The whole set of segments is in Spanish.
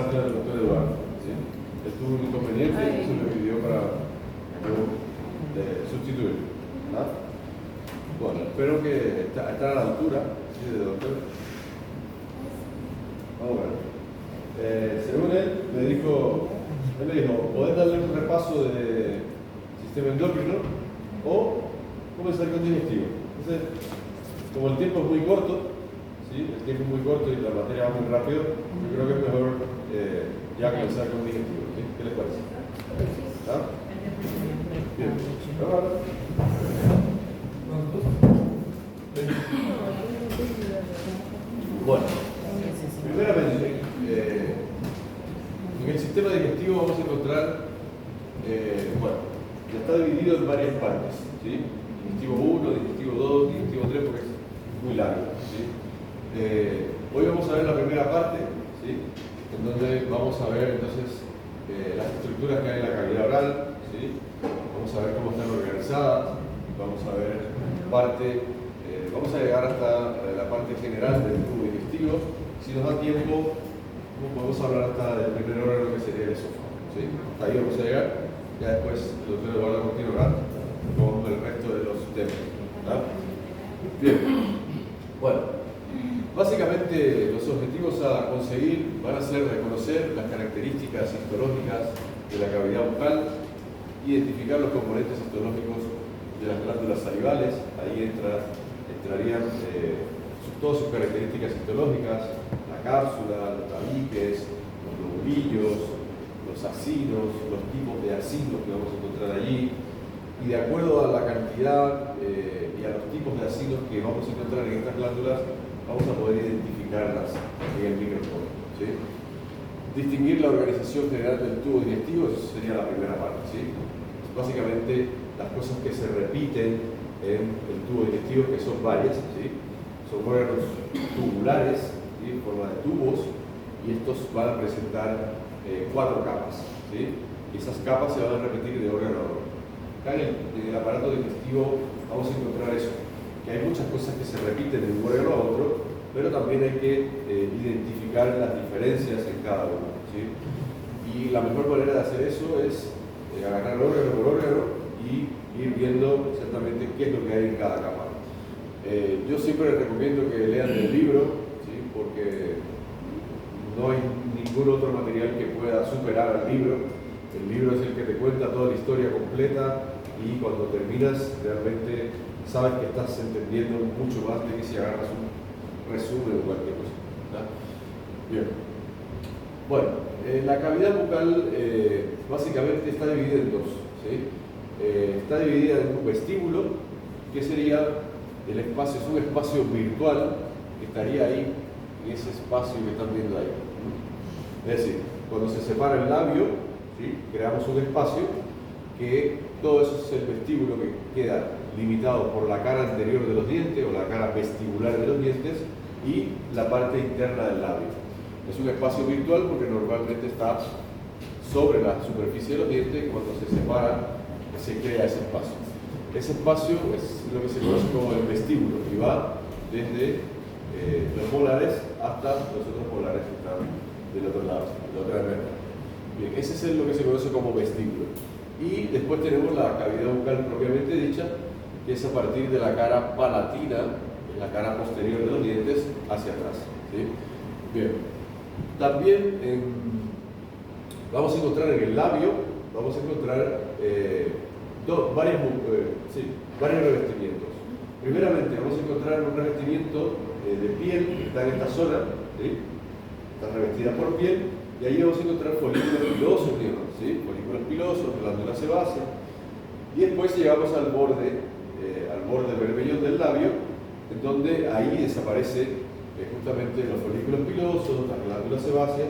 pasarte al doctor Eduardo. ¿Sí? Él tuvo un inconveniente y se me pidió para sustituir. ¿Ah? Bueno, espero que esté a la altura, ¿sí? De doctor. Vamos a ver. Según él me dijo, ¿podés darle un repaso de sistema endocrino o comenzar con digestivo? Entonces, como el tiempo es muy corto, ¿sí? El tiempo es muy corto y la materia va muy rápido, yo creo que es mejor ya comenzar con digestivo. ¿Sí? ¿Qué les parece? ¿Ah? Bien. Bueno, primeramente, en el sistema digestivo vamos a encontrar, bueno, ya está dividido en varias partes, ¿sí? Digestivo 1, digestivo 2, digestivo 3, porque es muy largo, ¿sí? Hoy vamos a ver la primera parte, ¿sí? En donde vamos a ver entonces las estructuras que hay en la cavidad oral, ¿sí? Vamos a ver cómo están organizadas, vamos a ver vamos a llegar hasta la parte general del tubo digestivo. Si nos da tiempo, podemos hablar hasta del primer órgano que sería el esófago, ¿sí? Hasta ahí vamos a llegar, ya después el doctor Eduardo continuará con el resto de los temas, ¿verdad? Bien, bueno, básicamente los objetivos a conseguir van a ser reconocer las características histológicas de la cavidad bucal, identificar los componentes histológicos de las glándulas salivales, ahí entrarían todas sus características histológicas, la cápsula, los tabiques, los lobulillos, los acinos, los tipos de acinos que vamos a encontrar allí, y de acuerdo a la cantidad y a los tipos de acinos que vamos a encontrar en estas glándulas, vamos a poder identificarlas en el microscopio, ¿sí? Distinguir la organización general del tubo digestivo, eso sería la primera parte, ¿sí? Básicamente las cosas que se repiten en el tubo digestivo, que son varias, ¿sí? Son órganos tubulares, ¿sí? En forma de tubos, y estos van a presentar 4 capas, ¿sí? Y esas capas se van a repetir de órgano a órgano. Acá en el aparato digestivo vamos a encontrar eso, que hay muchas cosas que se repiten de un órgano a otro, pero también hay que identificar las diferencias en cada uno, ¿sí? Y la mejor manera de hacer eso es agarrar órgano por órgano y ir viendo exactamente qué es lo que hay en cada capa. Yo siempre les recomiendo que lean el libro, ¿sí? Porque no hay ningún otro material que pueda superar al libro. El libro es el que te cuenta toda la historia completa y cuando terminas realmente sabes que estás entendiendo mucho más de que si agarras un resumen o cualquier cosa, ¿verdad? Bien. Bueno, la cavidad bucal básicamente está dividida en dos, ¿sí? Está dividida en un vestíbulo, que sería el espacio, es un espacio virtual que estaría ahí, en ese espacio que están viendo ahí. Es decir, cuando se separa el labio, ¿sí? Creamos un espacio que todo eso es el vestíbulo que queda limitado por la cara anterior de los dientes o la cara vestibular de los dientes y la parte interna del labio. Es un espacio virtual porque normalmente está sobre la superficie de los dientes y cuando se separa se crea ese espacio. Ese espacio es lo que se conoce como el vestíbulo y va desde los molares hasta los otros molares que están del otro lado, de la otra recta. Bien, ese es lo que se conoce como vestíbulo. Y después tenemos la cavidad bucal propiamente dicha, que es a partir de la cara palatina, la cara posterior de los dientes, hacia atrás, ¿sí? Bien. También vamos a encontrar en el labio, vamos a encontrar varios revestimientos. Primeramente vamos a encontrar un revestimiento de piel que está en esta zona, ¿sí? Está revestida por piel, y ahí vamos a encontrar folículos pilosos, ¿sí? Folículos pilosos, glándula sebácea, y después llegamos al borde berbellón del labio, en donde ahí desaparece justamente los folículos pilosos, las glándulas sebáceas,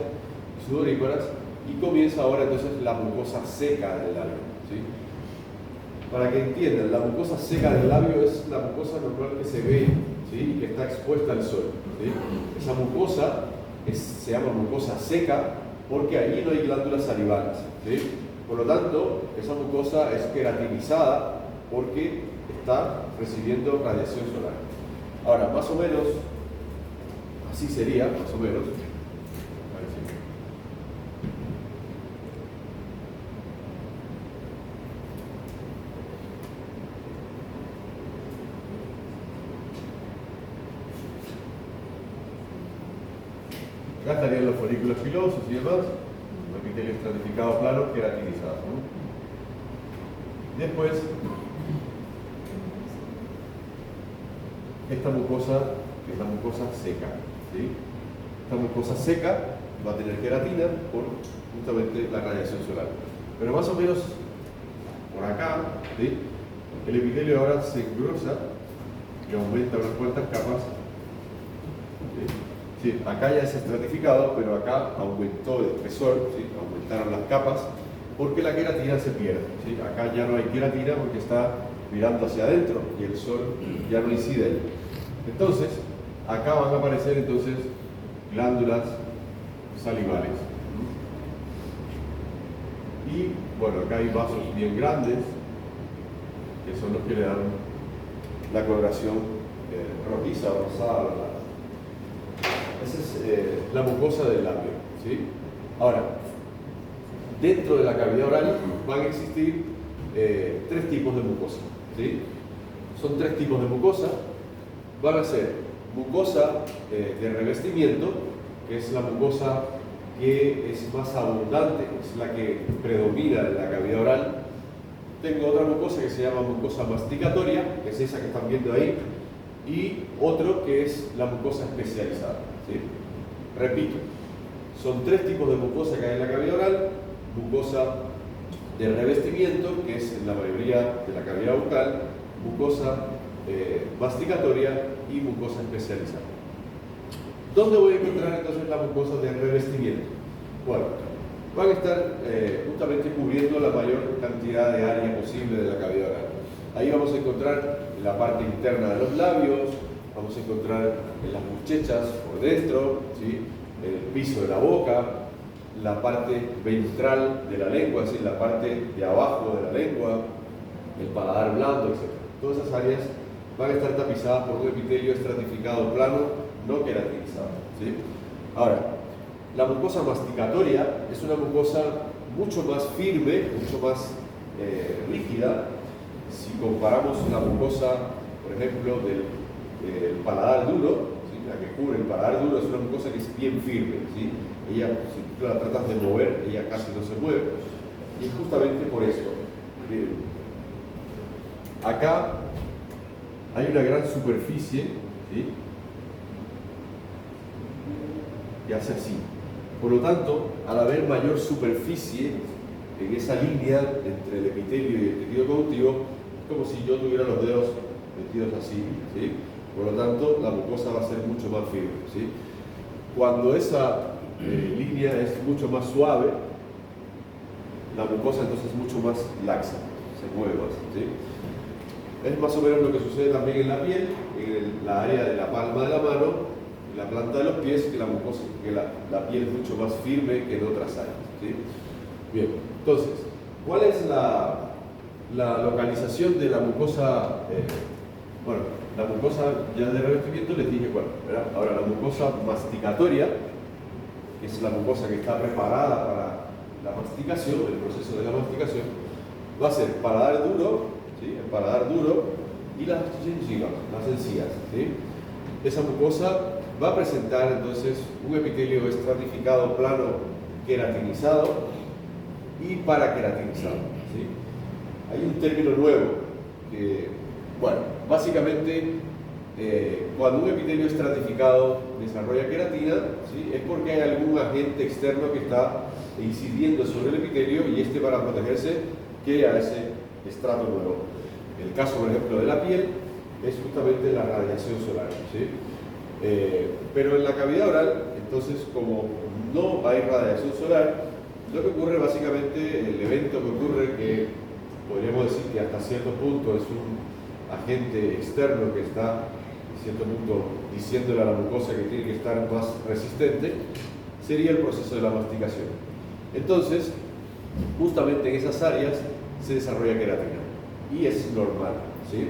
sudoríparas, y comienza ahora entonces la mucosa seca del labio, ¿sí? Para que entiendan, la mucosa seca del labio es la mucosa normal que se ve, ¿sí? Y que está expuesta al sol, ¿sí? Esa mucosa se llama mucosa seca porque ahí no hay glándulas salivales, ¿sí? Por lo tanto, esa mucosa es queratinizada porque está recibiendo radiación solar. Ahora, más o menos, así sería, más o menos. Acá estarían los folículos pilosos y demás, un epitelio estratificado plano queratinizado, ¿no? Después, esta mucosa, que es la mucosa seca, ¿sí? Esta mucosa seca va a tener queratina por justamente la radiación solar. Pero más o menos por acá, ¿sí? El epitelio ahora se engrosa y aumenta unas cuantas capas. ¿Sí? Sí, acá ya es estratificado, pero acá aumentó el espesor, ¿sí? Aumentaron las capas, porque la queratina se pierde, ¿sí? Acá ya no hay queratina porque está mirando hacia adentro y el sol ya no incide ahí. Entonces, acá van a aparecer entonces glándulas salivales. Y bueno, acá hay vasos bien grandes, que son los que le dan la coloración rojiza o rosada, ¿verdad? Esa es la mucosa del labio, ¿sí? Ahora, dentro de la cavidad oral van a existir tres tipos de mucosa, ¿sí? Son tres tipos de mucosa. Van a ser mucosa de revestimiento, que es la mucosa que es más abundante, es la que predomina en la cavidad oral. Tengo otra mucosa que se llama mucosa masticatoria, que es esa que están viendo ahí, y otro que es la mucosa especializada, ¿sí? Repito, son tres tipos de mucosa que hay en la cavidad oral: mucosa de revestimiento, que es en la mayoría de la cavidad bucal, mucosa masticatoria y mucosa especializada. ¿Dónde voy a encontrar entonces las mucosas de revestimiento? Bueno, van a estar justamente cubriendo la mayor cantidad de área posible de la cavidad oral. Ahí vamos a encontrar la parte interna de los labios, vamos a encontrar en las muchechas por dentro, ¿sí? En el piso de la boca, la parte ventral de la lengua, es decir, la parte de abajo de la lengua, el paladar blando, etc. Todas esas áreas van a estar tapizadas por un epitelio estratificado plano no queratinizado, ¿sí? Ahora, la mucosa masticatoria es una mucosa mucho más firme, mucho más rígida. Si comparamos la mucosa, por ejemplo, del paladar duro, ¿sí? La que cubre el paladar duro es una mucosa que es bien firme, ¿sí? Ella, si tú la tratas de mover, ella casi no se mueve, y es justamente por eso. Acá hay una gran superficie, ¿sí? Que hace así. Por lo tanto, al haber mayor superficie en esa línea entre el epitelio y el tejido conjuntivo, es como si yo tuviera los dedos metidos así, ¿sí? Por lo tanto, la mucosa va a ser mucho más firme, ¿sí? Cuando esa línea es mucho más suave, la mucosa entonces es mucho más laxa, se mueve más, ¿sí? Es más o menos lo que sucede también en la piel, en la área de la palma de la mano, en la planta de los pies, que la mucosa, que la piel es mucho más firme que en otras áreas, ¿sí? Bien, entonces, ¿cuál es la localización de la mucosa? Bueno, la mucosa ya de revestimiento les dije cuál, ¿verdad? Ahora, la mucosa masticatoria, que es la mucosa que está preparada para la masticación, el proceso de la masticación, va a ser paladar duro, ¿sí? El paladar duro y las gengivas, las encías, ¿sí? Esa mucosa va a presentar entonces un epitelio estratificado plano queratinizado y paraqueratinizado, ¿sí? Hay un término nuevo que, bueno, básicamente cuando un epitelio estratificado desarrolla queratina, ¿sí? Es porque hay algún agente externo que está incidiendo sobre el epitelio y este, para protegerse, crea ese estrato nuevo. El caso, por ejemplo, de la piel es justamente la radiación solar, ¿sí? Pero en la cavidad oral, entonces, como no hay radiación solar, lo que ocurre básicamente, el evento que ocurre, que podríamos decir que hasta cierto punto es un agente externo que está, a cierto punto, diciéndole a la mucosa que tiene que estar más resistente, sería el proceso de la masticación. Entonces, justamente en esas áreas se desarrolla queratina y es normal, ¿sí?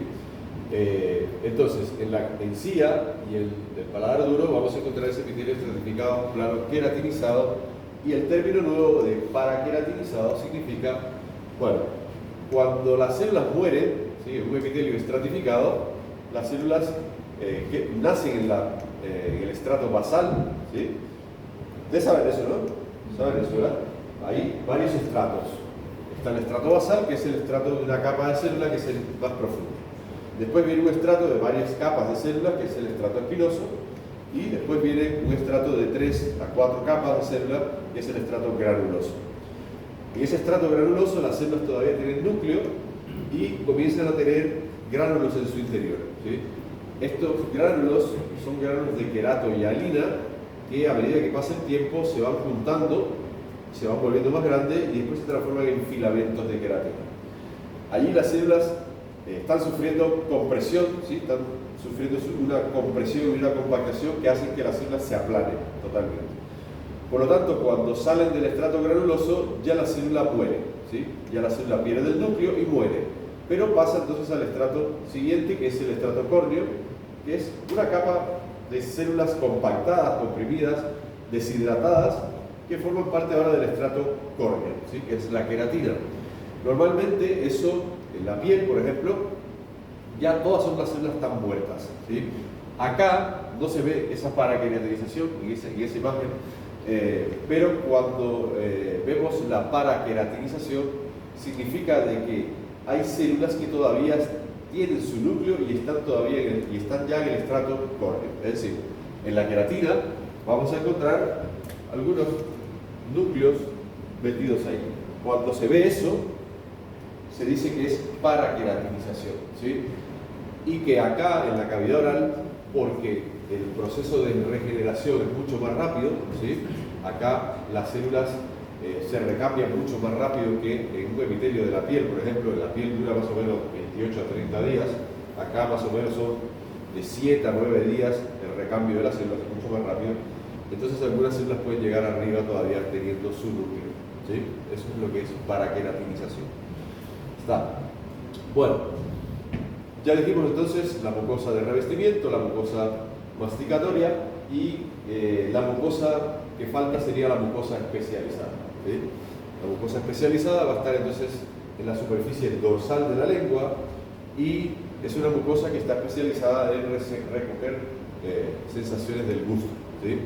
Entonces, en la encía y el paladar duro vamos a encontrar ese epitelio estratificado plano queratinizado, y el término nuevo de paraqueratinizado significa, bueno, cuando las células mueren, ¿sí? Un epitelio estratificado, las células que nacen en el estrato basal, ¿sí? Ustedes saben eso, ¿no? ¿Saben eso, verdad? Hay varios estratos. Está el estrato basal, que es el estrato de una capa de célula, que es el más profundo. Después viene un estrato de varias capas de células, que es el estrato espinoso. Y después viene un estrato de 3 a 4 capas de célula, que es el estrato granuloso. En ese estrato granuloso las células todavía tienen núcleo y comienzan a tener gránulos en su interior, ¿sí? Estos gránulos son gránulos de querato y hialina que a medida que pasa el tiempo se van juntando, se van volviendo más grandes y después se transforman en filamentos de queratina. Allí las células están sufriendo compresión, ¿sí? Están sufriendo una compresión y una compactación que hacen que las células se aplanen totalmente. Por lo tanto, cuando salen del estrato granuloso, ya la célula muere, ¿sí? Ya la célula pierde el núcleo y muere. Pero pasa entonces al estrato siguiente, que es el estrato córneo, que es una capa de células compactadas, comprimidas, deshidratadas, que forman parte ahora del estrato córneo, ¿sí? Que es la queratina. Normalmente eso, en la piel, por ejemplo, ya todas son las células están muertas, ¿sí? Acá no se ve esa paraqueratinización en esa imagen, pero cuando vemos la paraqueratinización, significa de que hay células que todavía tienen su núcleo y están ya en el estrato córneo. Es decir, en la queratina vamos a encontrar algunos núcleos metidos ahí. Cuando se ve eso, se dice que es paraqueratinización, ¿sí? Y que acá en la cavidad oral, porque el proceso de regeneración es mucho más rápido, ¿sí? Acá las células se recambian mucho más rápido que en un epitelio de la piel. Por ejemplo, en la piel dura más o menos 28 a 30 días, acá más o menos son de 7 a 9 días el recambio de las células, es mucho más rápido. Entonces algunas células pueden llegar arriba todavía teniendo su núcleo, ¿sí? Eso es lo que es paraqueratinización. Está. Bueno, ya dijimos entonces la mucosa de revestimiento, la mucosa masticatoria y la mucosa que falta sería la mucosa especializada, ¿sí? La mucosa especializada va a estar entonces en la superficie dorsal de la lengua y es una mucosa que está especializada en recoger sensaciones del gusto, ¿sí?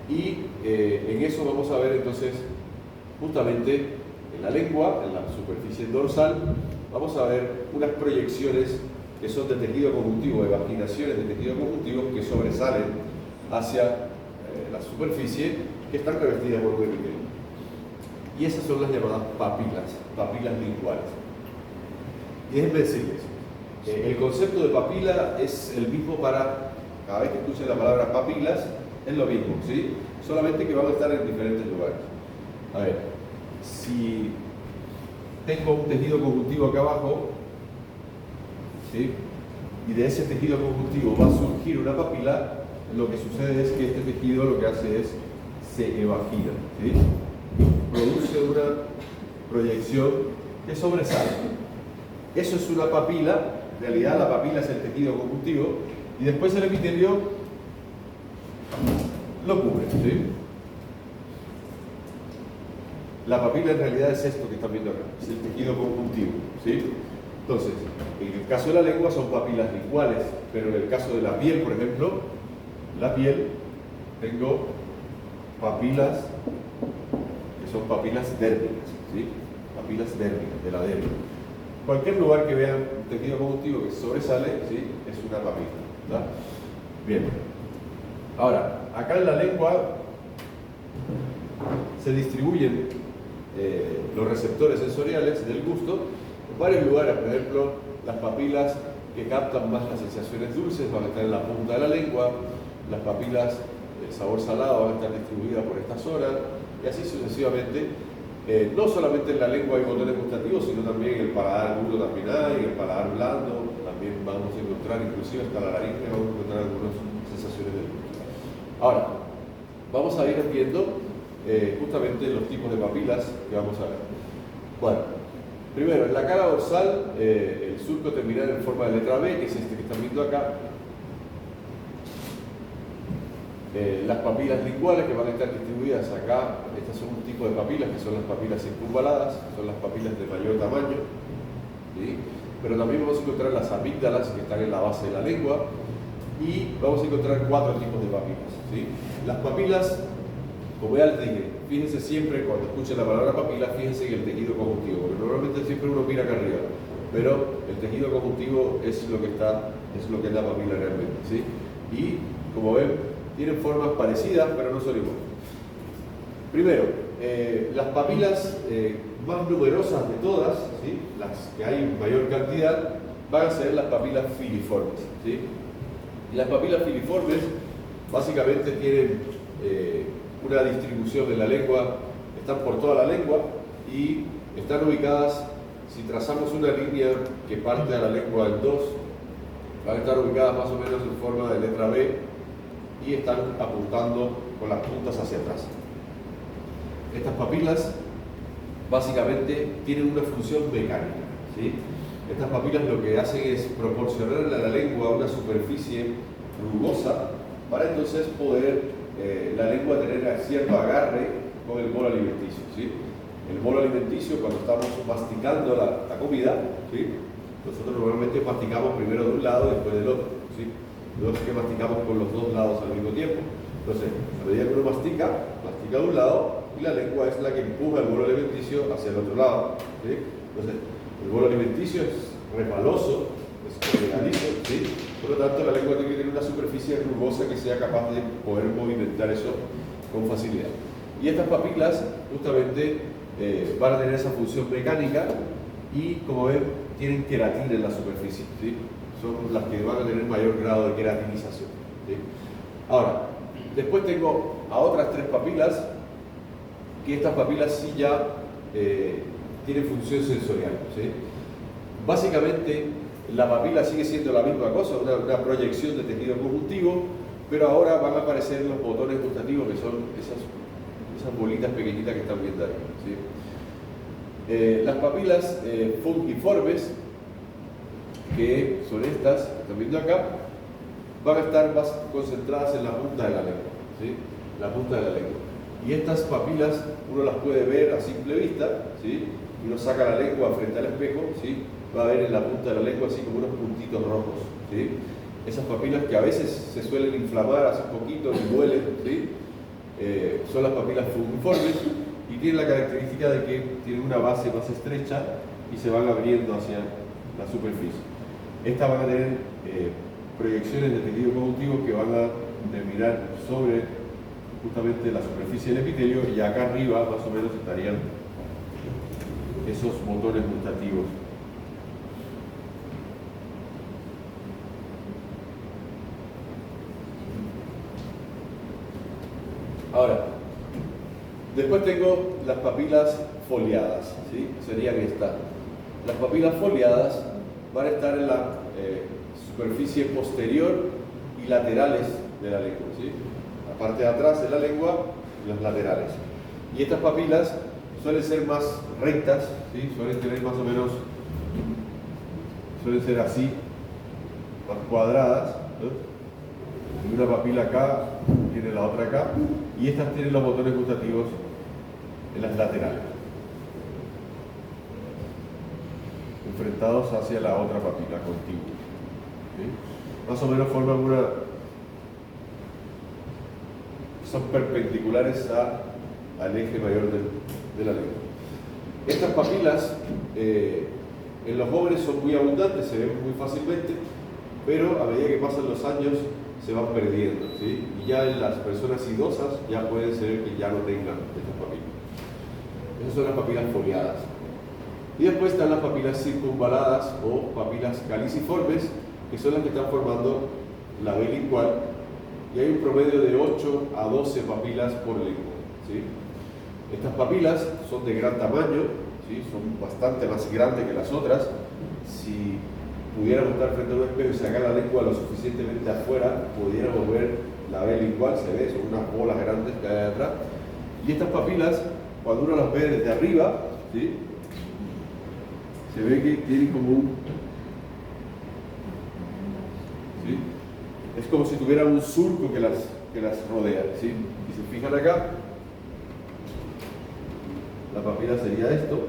Y en eso vamos a ver entonces justamente en la lengua, en la superficie dorsal, vamos a ver unas proyecciones que son de tejido conjuntivo, de vaginaciones de tejido conjuntivo que sobresalen hacia la superficie, que están revestidas por un epitelio. Y esas son las llamadas papilas linguales. Y déjenme decirles, el concepto de papila es el mismo para, cada vez que escuchen la palabra papilas, es lo mismo, ¿sí? Solamente que van a estar en diferentes lugares. A ver, si tengo un tejido conjuntivo acá abajo, ¿sí? Y de ese tejido conjuntivo va a surgir una papila, lo que sucede es que este tejido lo que hace es se evagina, ¿sí? Produce una proyección que sobresale. Eso es una papila, en realidad la papila es el tejido conjuntivo y después el epitelio lo cubre, ¿sí? La papila en realidad es esto que están viendo acá, es el tejido conjuntivo, ¿sí? Entonces, en el caso de la lengua son papilas linguales, pero en el caso de la piel, por ejemplo, la piel, tengo papilas que son papilas dérmicas, ¿sí? Papilas dérmicas, de la dermis. Cualquier lugar que vean un tejido conjuntivo que sobresale, ¿sí? Es una papila, ¿verdad? Bien. Ahora, acá en la lengua se distribuyen los receptores sensoriales del gusto en varios lugares. Por ejemplo, las papilas que captan más las sensaciones dulces van a estar en la punta de la lengua, las papilas de sabor salado van a estar distribuidas por esta zona y así sucesivamente. No solamente en la lengua hay botones gustativos, sino también en el paladar duro también hay, en el paladar blando también vamos a encontrar, inclusive hasta la laringe vamos a encontrar algunas sensaciones del gusto. Ahora, vamos a ir viendo justamente los tipos de papilas que vamos a ver. Bueno, primero, en la cara dorsal, el surco terminal en forma de letra B, que es este que están viendo acá. Las papilas linguales que van a estar distribuidas acá, estas son un tipo de papilas que son las papilas circunvaladas, son las papilas de mayor tamaño, ¿sí? Pero también vamos a encontrar las amígdalas que están en la base de la lengua y vamos a encontrar 4 tipos de papilas, ¿sí? Las papilas Como ya les dije, fíjense siempre, cuando escuchen la palabra papila, fíjense en el tejido conjuntivo, porque normalmente siempre uno mira acá arriba, pero el tejido conjuntivo es lo que es la papila realmente, ¿sí? Y, como ven, tienen formas parecidas, pero no son iguales. Primero, las papilas más numerosas de todas, ¿sí? Las que hay en mayor cantidad, van a ser las papilas filiformes, ¿sí? Y las papilas filiformes básicamente tienen una distribución en la lengua, están por toda la lengua y están ubicadas, si trazamos una línea que parte a la lengua en dos, van a estar ubicadas más o menos en forma de letra B y están apuntando con las puntas hacia atrás. Estas papilas básicamente tienen una función mecánica, ¿sí? Estas papilas lo que hacen es proporcionarle a la lengua una superficie rugosa para entonces poder la lengua tener cierto agarre con el bolo alimenticio, ¿sí? El bolo alimenticio, cuando estamos masticando la comida, ¿sí? Nosotros normalmente masticamos primero de un lado y después del otro, ¿sí? No es que masticamos con los dos lados al mismo tiempo. Entonces, a medida que uno mastica de un lado y la lengua es la que empuja el bolo alimenticio hacia el otro lado, ¿sí? Entonces, el bolo alimenticio es resbaloso, es pegadizo, ¿sí? Por lo tanto, la lengua tiene que tener una superficie rugosa que sea capaz de poder movimentar eso con facilidad. Y estas papilas, justamente, van a tener esa función mecánica y, como ven, tienen queratina en la superficie, ¿sí? Son las que van a tener mayor grado de queratinización, ¿sí? Ahora, después tengo a otras tres papilas, que estas papilas sí ya tienen función sensorial, ¿sí? Básicamente, la papila sigue siendo la misma cosa, una proyección de tejido conjuntivo, pero ahora van a aparecer los botones gustativos, que son esas bolitas pequeñitas que están viendo ahí, ¿sí? Las papilas fungiformes, que son estas que están viendo acá, van a estar más concentradas en la punta de la lengua, ¿sí? La punta de la lengua. Y estas papilas uno las puede ver a simple vista, ¿sí? Y uno saca la lengua frente al espejo, ¿sí? Va a ver en la punta de la lengua así como unos puntitos rojos, ¿sí? Esas papilas que a veces se suelen inflamar hace poquito y duelen, ¿sí? Son las papilas fungiformes y tienen la característica de que tienen una base más estrecha y se van abriendo hacia la superficie. Estas van a tener proyecciones de tejido conjuntivo que van a terminar sobre justamente la superficie del epitelio y acá arriba más o menos estarían esos botones gustativos. Ahora, después tengo las papilas foliadas, ¿sí? Serían estas. Las papilas foliadas van a estar en la superficie posterior y laterales de la lengua, ¿sí? La parte de atrás de la lengua y las laterales. Y estas papilas suelen ser más rectas, ¿sí? Suelen tener más o menos, suelen ser así, más cuadradas, ¿no? Y una papila acá, tiene la otra acá, y estas tienen los botones gustativos en las laterales, enfrentados hacia la otra papila contigua, ¿sí? Más o menos forman son perpendiculares al eje mayor de la lengua. Estas papilas en los jóvenes son muy abundantes, se ven muy fácilmente, pero a medida que pasan los años se van perdiendo, ¿sí? Y ya en las personas idosas ya pueden ser que ya no tengan estas papilas. Esas son las papilas foliadas. Y después están las papilas circunvaladas o papilas caliciformes, que son las que están formando la B lingual, y hay un promedio de 8 a 12 papilas por lengua, ¿sí? Estas papilas son de gran tamaño, ¿sí? Son bastante más grandes que las otras. Si pudiéramos estar frente a un espejo y sacar la lengua lo suficientemente afuera, pudiéramos ver la B lingual, se ve, son unas bolas grandes que hay atrás. Y estas papilas, cuando uno las ve desde arriba, ¿sí? Se ve que tienen como ¿sí? Es como si tuvieran un surco que las rodea, ¿sí? Y si se fijan acá, la papila sería esto.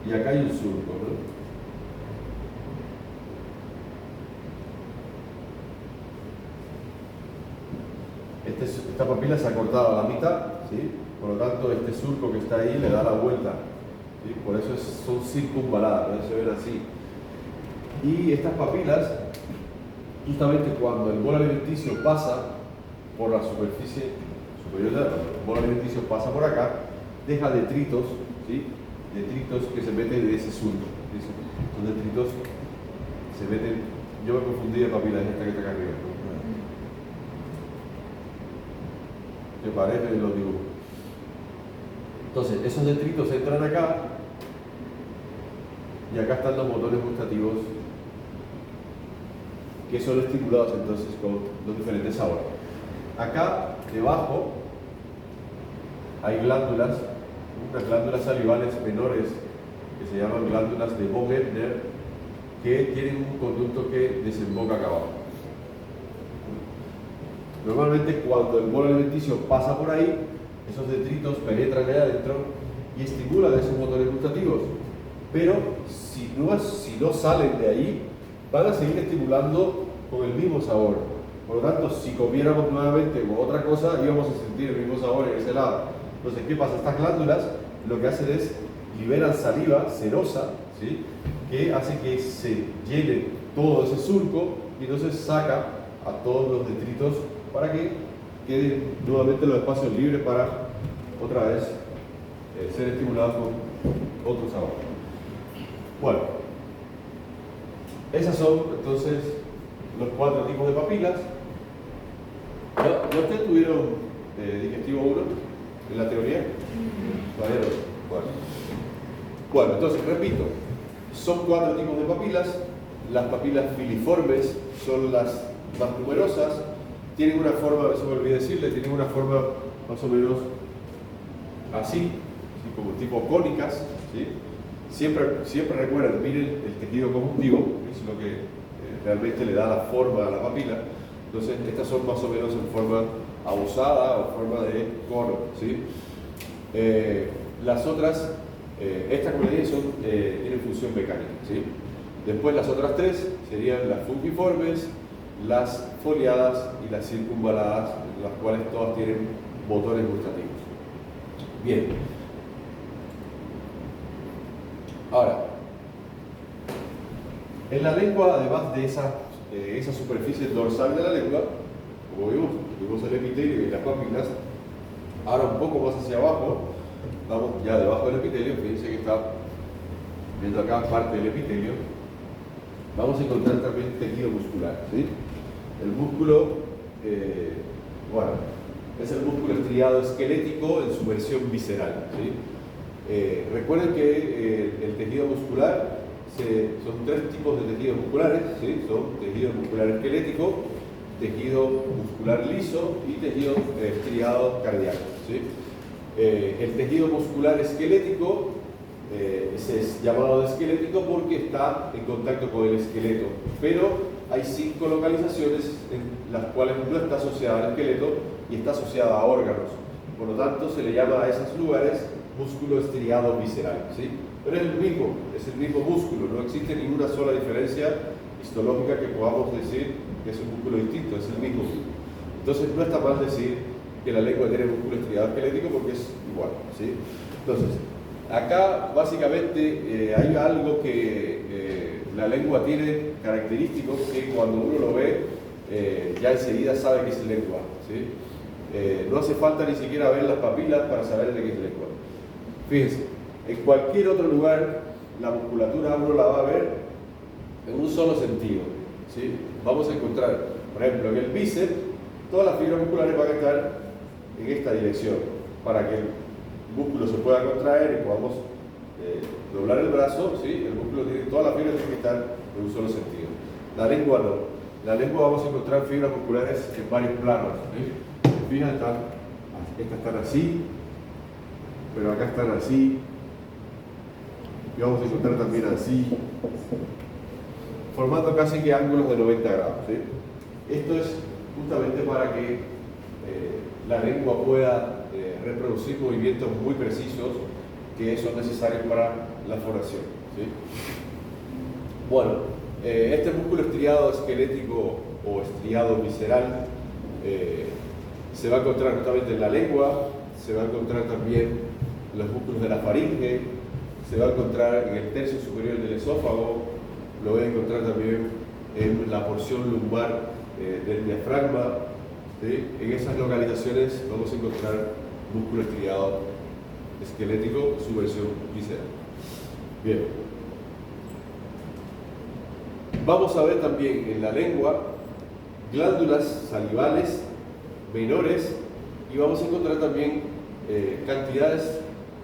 Y acá hay un surco, ¿no? esta papila se ha cortado a la mitad, ¿sí? Por lo tanto este surco que está ahí le da la vuelta, ¿sí? Por eso son circunvaladas, ¿no? Se ven así. Y estas papilas, justamente cuando el bolo alimenticio pasa por la superficie superior, el bolo alimenticio pasa por acá, deja detritos, ¿sí? Detritos que se meten en ese surco, ¿sí? Son detritos que se meten. Yo me confundí de papila, es esta que está acá arriba, ¿no? Que parece los dibujos. Entonces, esos detritos entran acá y acá están los botones gustativos que son estimulados entonces con los diferentes sabores. Acá debajo hay glándulas, unas glándulas salivales menores que se llaman glándulas de von Ebner, que tienen un conducto que desemboca acá abajo. Normalmente cuando el bolo alimenticio pasa por ahí, esos detritos penetran allá adentro y estimulan esos botones gustativos. Pero si no salen de ahí, van a seguir estimulando con el mismo sabor. Por lo tanto, si comiéramos nuevamente con otra cosa, íbamos a sentir el mismo sabor en ese lado. Entonces, ¿qué pasa? Estas glándulas lo que hacen es liberan saliva serosa, ¿sí? Que hace que se llene todo ese surco y entonces saca a todos los detritos para que queden nuevamente los espacios libres para otra vez ser estimulados con otro sabor. Bueno, esas son entonces los 4 tipos de papilas. ¿Ya ustedes tuvieron digestivo 1 en la teoría? ¿Todavía no? Bueno, entonces repito, son 4 tipos de papilas. Las papilas filiformes son las más numerosas. Tienen una forma, eso me olvidé decirle, tienen una forma más o menos así, como tipo cónicas, ¿sí? Siempre recuerden, miren el tejido conjuntivo, que es lo que realmente le da la forma a la papila. Entonces estas son más o menos en forma abusada o forma de cono, ¿sí? Las otras, estas como les dije, tienen función mecánica, ¿sí? Después las otras 3 serían las fungiformes, las foliadas y las circunvaladas, las cuales todas tienen botones gustativos. Bien. Ahora, en la lengua, además de esa superficie dorsal de la lengua, como vimos el epitelio y las papilas, ahora un poco más hacia abajo, vamos ya debajo del epitelio, fíjense que está viendo acá parte del epitelio, vamos a encontrar también tejido muscular, ¿sí? El músculo, bueno, es el músculo estriado esquelético en su versión visceral, ¿sí? Recuerden que el tejido muscular son 3 tipos de tejidos musculares, ¿sí? Son tejido muscular esquelético, tejido muscular liso y tejido estriado cardíaco, ¿sí? El tejido muscular esquelético es llamado esquelético porque está en contacto con el esqueleto, pero hay 5 localizaciones en las cuales no está asociada al esqueleto y está asociada a órganos. Por lo tanto, se le llama a esos lugares músculo estriado visceral, ¿sí? Pero es el mismo músculo, no existe ninguna sola diferencia histológica que podamos decir que es un músculo distinto, es el mismo. Entonces, no está mal decir que la lengua tiene músculo estriado esquelético porque es igual, ¿sí? Entonces, acá básicamente hay algo que la lengua tiene característico que cuando uno lo ve ya enseguida sabe que es lengua, ¿sí? No hace falta ni siquiera ver las papilas para saber de qué es lengua. Fíjense, en cualquier otro lugar la musculatura uno la va a ver en un solo sentido, ¿sí? Vamos a encontrar, por ejemplo, en el bíceps, todas las fibras musculares van a estar en esta dirección para que el músculo se pueda contraer y podamos doblar el brazo, ¿sí? El músculo todas las fibras tienen que estar en un solo sentido. La lengua no. La lengua vamos a encontrar fibras musculares en varios planos, ¿sí? ¿Se fijan? Estas están así, pero acá están así, y vamos a encontrar también así, formando casi que ángulos de 90 grados, ¿sí? Esto es justamente para que la lengua pueda reproducir movimientos muy precisos que son necesarios para la fonación, ¿sí? Bueno, este músculo estriado esquelético o estriado visceral Se va a encontrar justamente en la lengua, se va a encontrar también en los músculos de la faringe, se va a encontrar en el tercio superior del esófago, lo voy a encontrar también en la porción lumbar del diafragma. ¿Sí? En esas localizaciones vamos a encontrar músculo estriado esquelético, su versión visceral. Bien. Vamos a ver también en la lengua glándulas salivales menores y vamos a encontrar también cantidades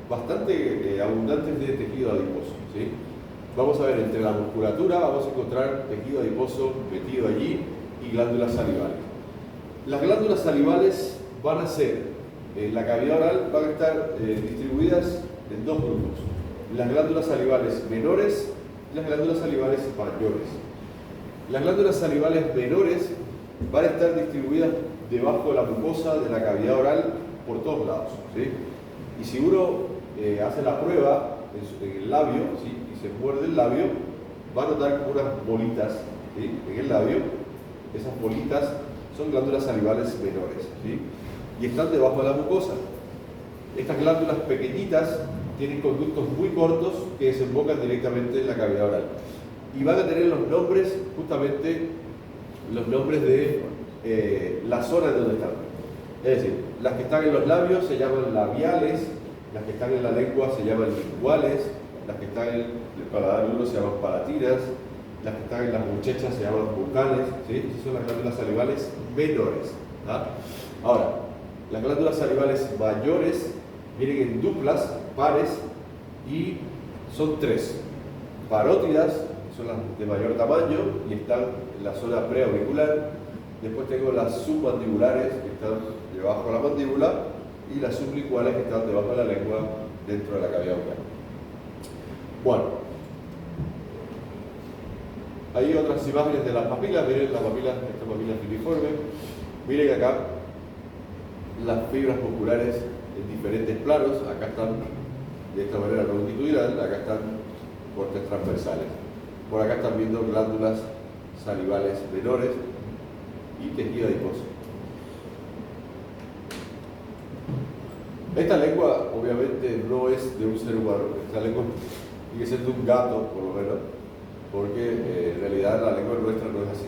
bastante abundantes de tejido adiposo. ¿Sí? Vamos a ver entre la musculatura, vamos a encontrar tejido adiposo metido allí y glándulas salivales. Las glándulas salivales van a ser, en la cavidad oral van a estar distribuidas en dos grupos: las glándulas salivales menores y las glándulas salivales mayores. Las glándulas salivales menores van a estar distribuidas debajo de la mucosa de la cavidad oral por todos lados. ¿Sí? Y si uno hace la prueba en el labio, ¿sí? Y se muerde el labio, va a notar como unas bolitas, ¿sí? En el labio. Esas bolitas son glándulas salivales menores, ¿sí? Y están debajo de la mucosa. Estas glándulas pequeñitas tienen conductos muy cortos que desembocan directamente en la cavidad oral. Y van a tener los nombres, justamente los nombres de la zona en donde están. Es decir, las que están en los labios se llaman labiales, las que están en la lengua se llaman linguales, las que están en el paladar duro se llaman palatinas, las que están en las muchechas se llaman bucales, ¿sí? Esas son las glándulas salivales menores. ¿Ah? Ahora, las glándulas salivales mayores vienen en duplas, pares, y son tres. Parótidas, son las de mayor tamaño y están en la zona preauricular. Después tengo las submandibulares, que están debajo de la mandíbula, y las sublinguales, que están debajo de la lengua, dentro de la cavidad bucal. Bueno, hay otras imágenes de las papilas. Miren las papilas, esta papila filiforme. Miren acá las fibras musculares en diferentes planos. Acá están de esta manera longitudinal, acá están cortes transversales. Por acá están viendo glándulas salivales menores y tejido adiposo. Esta lengua obviamente no es de un ser humano. Esta lengua tiene que ser de un gato, por lo menos, porque en realidad la lengua nuestra no es así.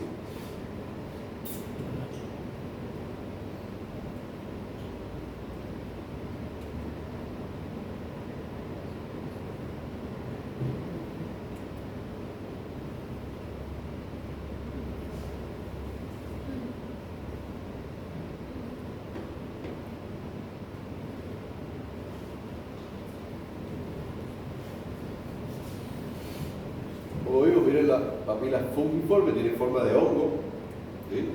Como vimos, miren la papila fungiforme, tiene forma de hongo, ¿sí?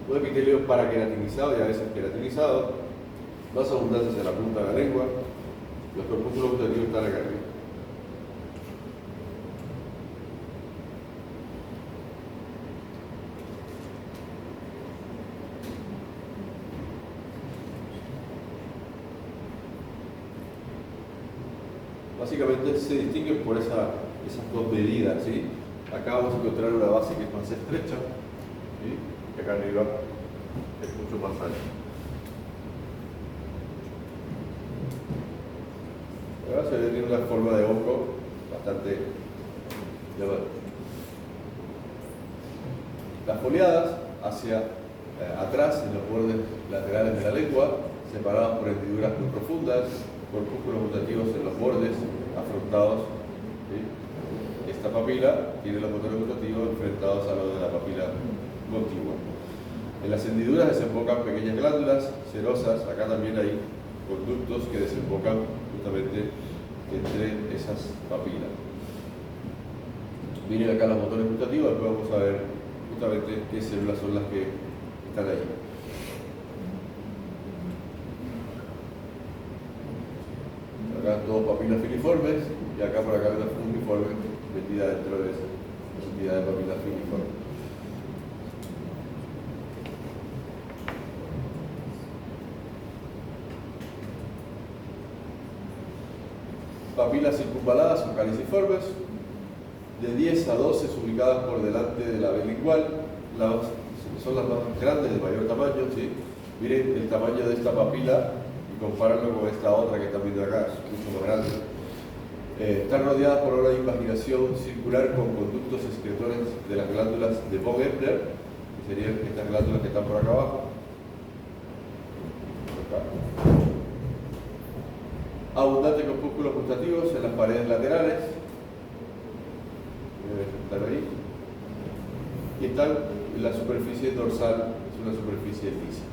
Un epitelio paraqueratinizado y a veces queratinizado, más abundancia hacia la punta de la lengua. Los corpúsculos gustativos están acá arriba. Básicamente se distinguen por esas dos medidas, ¿sí? Acá vamos a encontrar una base que es más estrecha, ¿sí? Y acá arriba es mucho más ancha. Ahora se ve que tiene una forma de hongo bastante llamada. Las foliadas hacia atrás, en los bordes laterales de la lengua, separadas por hendiduras muy profundas, corpúsculos gustativos en los bordes afrontados. ¿Sí? Esta papila tiene los motores gustativos enfrentados a los de la papila contigua. En las hendiduras desembocan pequeñas glándulas serosas. Acá también hay conductos que desembocan justamente entre esas papilas. Miren acá los motores gustativos, después vamos a ver justamente qué células son las que están ahí. Acá todos papilas filiformes y acá por acá una fungiforme metida dentro de esa entidad de papilas filiformes. Papilas circunvaladas o caliciformes, de 10 a 12 ubicadas por delante de la vena lingual. Son las más grandes, de mayor tamaño, ¿sí? Miren el tamaño de esta papila y compárenlo con esta otra que están viendo acá, es mucho más grande. Están rodeadas por una invaginación circular con conductos excretores de las glándulas de von Eppler, que serían estas glándulas que están por acá abajo. Acá. Abundantes corpúsculos gustativos en las paredes laterales. Están ahí. Y están en la superficie dorsal, es una superficie lisa.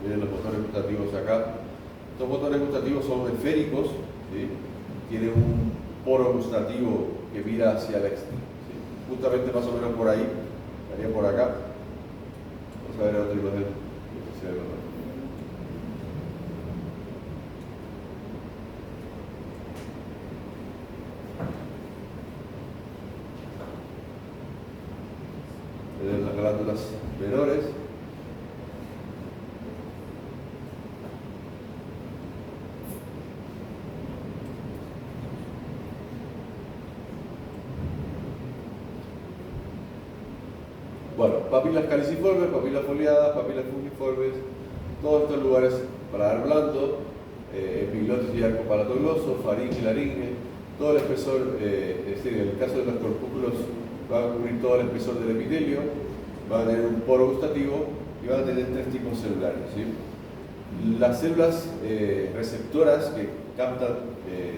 Miren los botones gustativos acá. Estos botones gustativos son esféricos, ¿sí? Tienen un poro gustativo que mira hacia el exterior, ¿sí? Justamente más o menos por ahí, estaría por acá. Vamos a ver otra imagen. Miren las glándulas menores. Bueno, papilas caliciformes, papilas foliadas, papilas fungiformes, todos estos lugares para dar blando, epiglotis y arco palatogloso, faringe, laringe, todo el espesor, es decir, en el caso de los corpúsculos va a cubrir todo el espesor del epitelio, van a tener un poro gustativo y van a tener tres tipos celulares, ¿sí? Las células receptoras que captan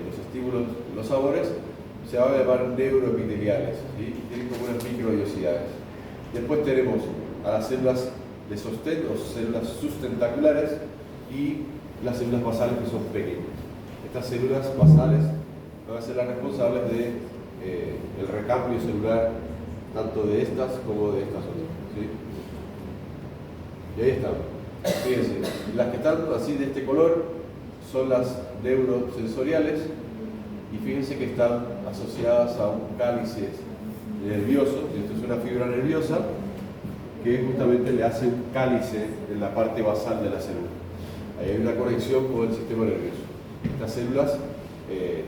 los estímulos, los sabores, se van a llamar neuroepiteliales, ¿sí? Tienen como unas microvellosidades. Después tenemos a las células de sostén o células sustentaculares y las células basales que son pequeñas. Estas células basales van a ser las responsables de el recambio celular tanto de estas como de estas otras, ¿sí? Y ahí están. Fíjense, las que están así de este color son las neurosensoriales y fíjense que están asociadas a un cálice nervioso. Esto es una fibra nerviosa que justamente le hace un cálice en la parte basal de la célula. Ahí hay una conexión con el sistema nervioso. Estas células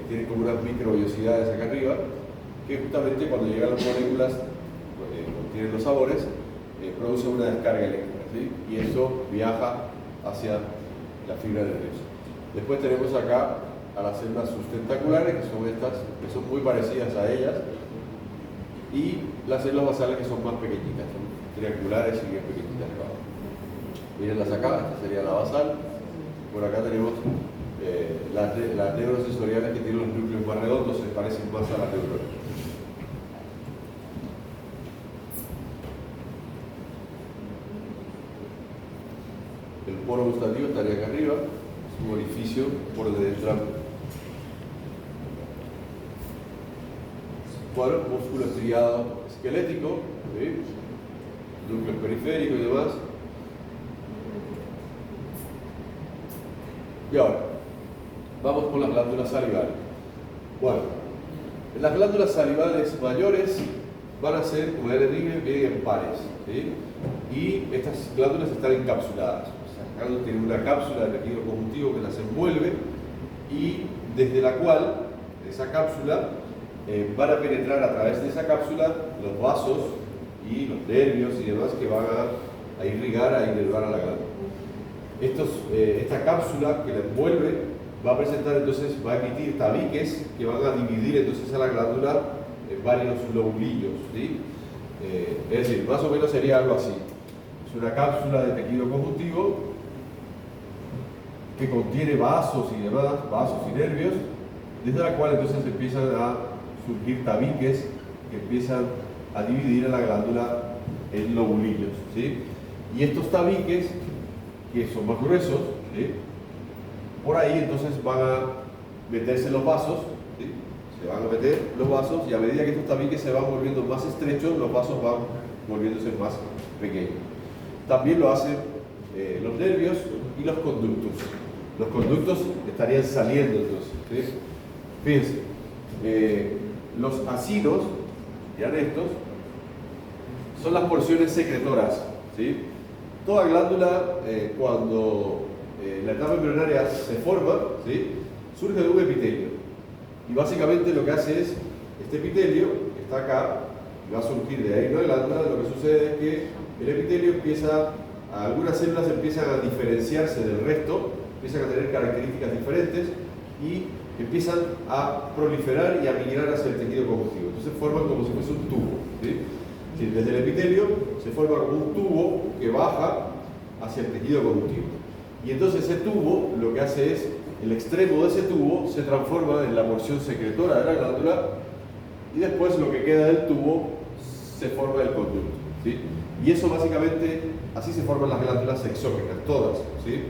tienen como unas microvellosidades acá arriba que justamente cuando llegan las moléculas contienen los sabores, producen una descarga eléctrica, ¿sí? Y eso viaja hacia la fibra nerviosa. Después tenemos acá a las células sustentaculares, que son estas, que son muy parecidas a ellas, y las células basales, que son más pequeñitas, son triangulares y bien pequeñitas. Mírenlas acá, esta sería la basal. Por acá tenemos las neurosensoriales, que tienen los núcleos más redondos, se parecen más a las neuronas. El poro gustativo estaría acá arriba, es un orificio por donde entran. Bueno, músculo estriado esquelético, ¿sí? Núcleo periférico y demás. Y ahora, vamos con las glándulas salivales. Bueno, las glándulas salivales mayores van a ser, como ya les dije, vienen en pares, ¿sí? Y estas glándulas están encapsuladas. Las glándulas tienen una cápsula de tejido conjuntivo que las envuelve y desde la cual, esa cápsula, van a penetrar a través de esa cápsula los vasos y los nervios y demás que van a irrigar, a inervar a la glándula. Esta cápsula que la envuelve va a presentar entonces, va a emitir tabiques que van a dividir entonces a la glándula en varios lobulillos, ¿sí? Es decir, más o menos sería algo así. Es una cápsula de tejido conjuntivo que contiene vasos y demás, vasos y nervios, desde la cual entonces empiezan a surgir tabiques que empiezan a dividir a la glándula en lobulillos, ¿sí? Y estos tabiques, que son más gruesos, ¿sí? Por ahí entonces van a meterse los vasos, ¿sí? Se van a meter los vasos y a medida que estos tabiques se van volviendo más estrechos, los vasos van volviéndose más pequeños. También lo hacen los nervios y los conductos. Los conductos estarían saliendo entonces, ¿sí? Fíjense, los acinos, vean estos, son las porciones secretoras, ¿sí? Toda glándula, cuando la etapa embrionaria se forma, ¿sí? Surge de un epitelio. Y básicamente lo que hace es, este epitelio, que está acá, y va a surgir de ahí una glándula, lo que sucede es que el epitelio algunas células empiezan a diferenciarse del resto, empiezan a tener características diferentes y empiezan a proliferar y a migrar hacia el tejido conjuntivo. Entonces forman como si fuese un tubo, ¿sí? Desde el epitelio se forma como un tubo que baja hacia el tejido conjuntivo. Y entonces ese tubo lo que hace es, el extremo de ese tubo se transforma en la porción secretora de la glándula y después lo que queda del tubo se forma el conducto, ¿sí? Y eso básicamente, así se forman las glándulas exócrinas, todas, ¿sí?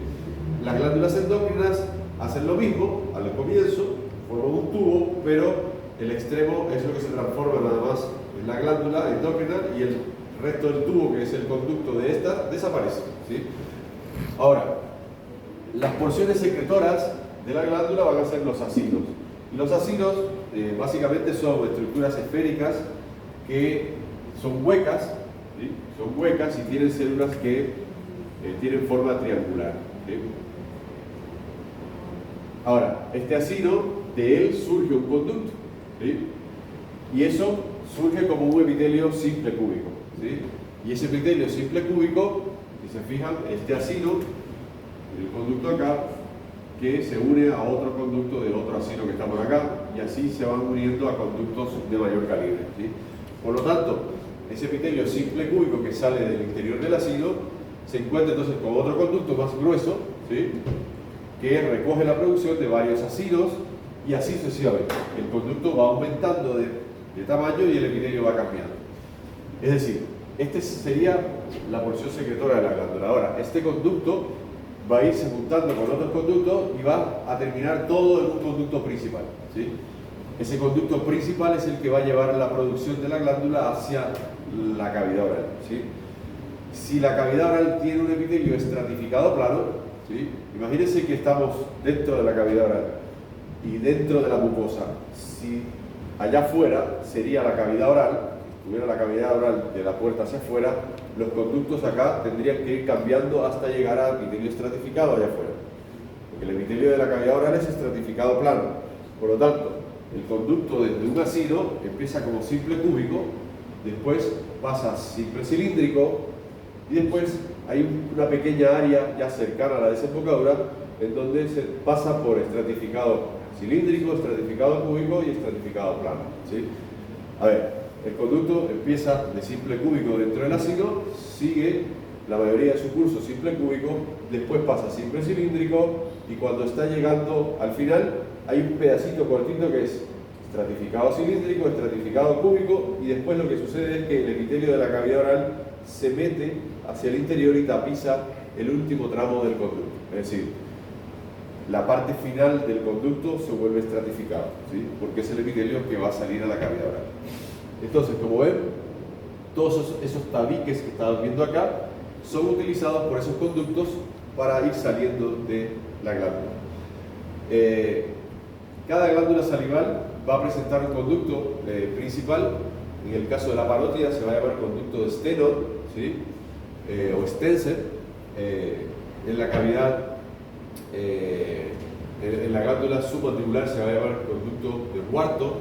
Las glándulas endócrinas hacen lo mismo al comienzo, forman un tubo, pero el extremo es lo que se transforma nada más en la glándula endócrina y el resto del tubo, que es el conducto de esta, desaparece, ¿sí? Ahora, las porciones secretoras de la glándula van a ser los acinos. Y los acinos básicamente son estructuras esféricas que son huecas, ¿sí? Son huecas y tienen células que tienen forma triangular, ¿sí? Ahora, este acino, de él surge un conducto, ¿sí? Y eso surge como un epitelio simple cúbico, ¿sí? Y ese epitelio simple cúbico, si se fijan, este acino, el conducto acá, que se une a otro conducto del otro acino que está por acá, y así se van uniendo a conductos de mayor calibre, ¿sí? Por lo tanto, ese epitelio simple cúbico que sale del interior del acino se encuentra entonces con otro conducto más grueso, ¿sí? Que recoge la producción de varios acinos y así sucesivamente. El conducto va aumentando de tamaño y el epitelio va cambiando. Es decir, esta sería la porción secretora de la glándula. Ahora, este conducto va a irse juntando con otros conductos y va a terminar todo en un conducto principal, ¿sí? Ese conducto principal es el que va a llevar la producción de la glándula hacia la cavidad oral, ¿sí? Si la cavidad oral tiene un epitelio estratificado plano, ¿sí? Imagínense que estamos dentro de la cavidad oral y dentro de la mucosa. Si allá afuera sería la cavidad oral, si tuviera la cavidad oral de la puerta hacia afuera, los conductos acá tendrían que ir cambiando hasta llegar al epitelio estratificado allá afuera. Porque el epitelio de la cavidad oral es estratificado plano. Por lo tanto, el conducto desde un acino empieza como simple cúbico, después pasa a simple cilíndrico y después hay una pequeña área ya cercana a la desembocadura en donde se pasa por estratificado cilíndrico, estratificado cúbico y estratificado plano, ¿sí? A ver, el conducto empieza de simple cúbico dentro del acino, sigue la mayoría de su curso simple cúbico, después pasa a simple cilíndrico y cuando está llegando al final hay un pedacito cortito que es estratificado cilíndrico, estratificado cúbico y después lo que sucede es que el epitelio de la cavidad oral se mete hacia el interior y tapiza el último tramo del conducto. Es decir, la parte final del conducto se vuelve estratificado, ¿sí? Porque es el epitelio que va a salir a la cavidad oral. Entonces, como ven, todos esos tabiques que estamos viendo acá son utilizados por esos conductos para ir saliendo de la glándula. Cada glándula salival va a presentar un conducto principal. En el caso de la parótida se va a llamar conducto de Stenor, ¿sí? O Stenser. En la cavidad, en la glándula submandibular se va a llamar conducto de Wharton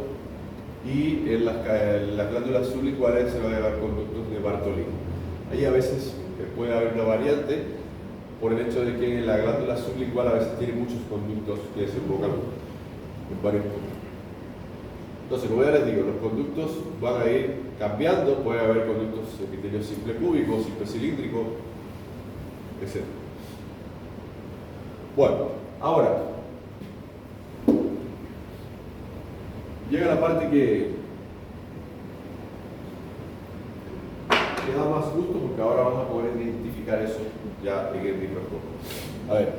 y en las glándulas sublinguales se va a llamar conductos de Bartolini. Ahí a veces puede haber una variante por el hecho de que la glándula sublingual a veces tiene muchos conductos que desembocan en varios puntos. Entonces, como ya les digo, los conductos van a ir cambiando, puede haber conductos epitelios simple cúbico, simple cilíndrico, etc. Bueno, ahora llega la parte que da más gusto porque ahora vamos a poder identificar eso ya en el microscopio. A ver,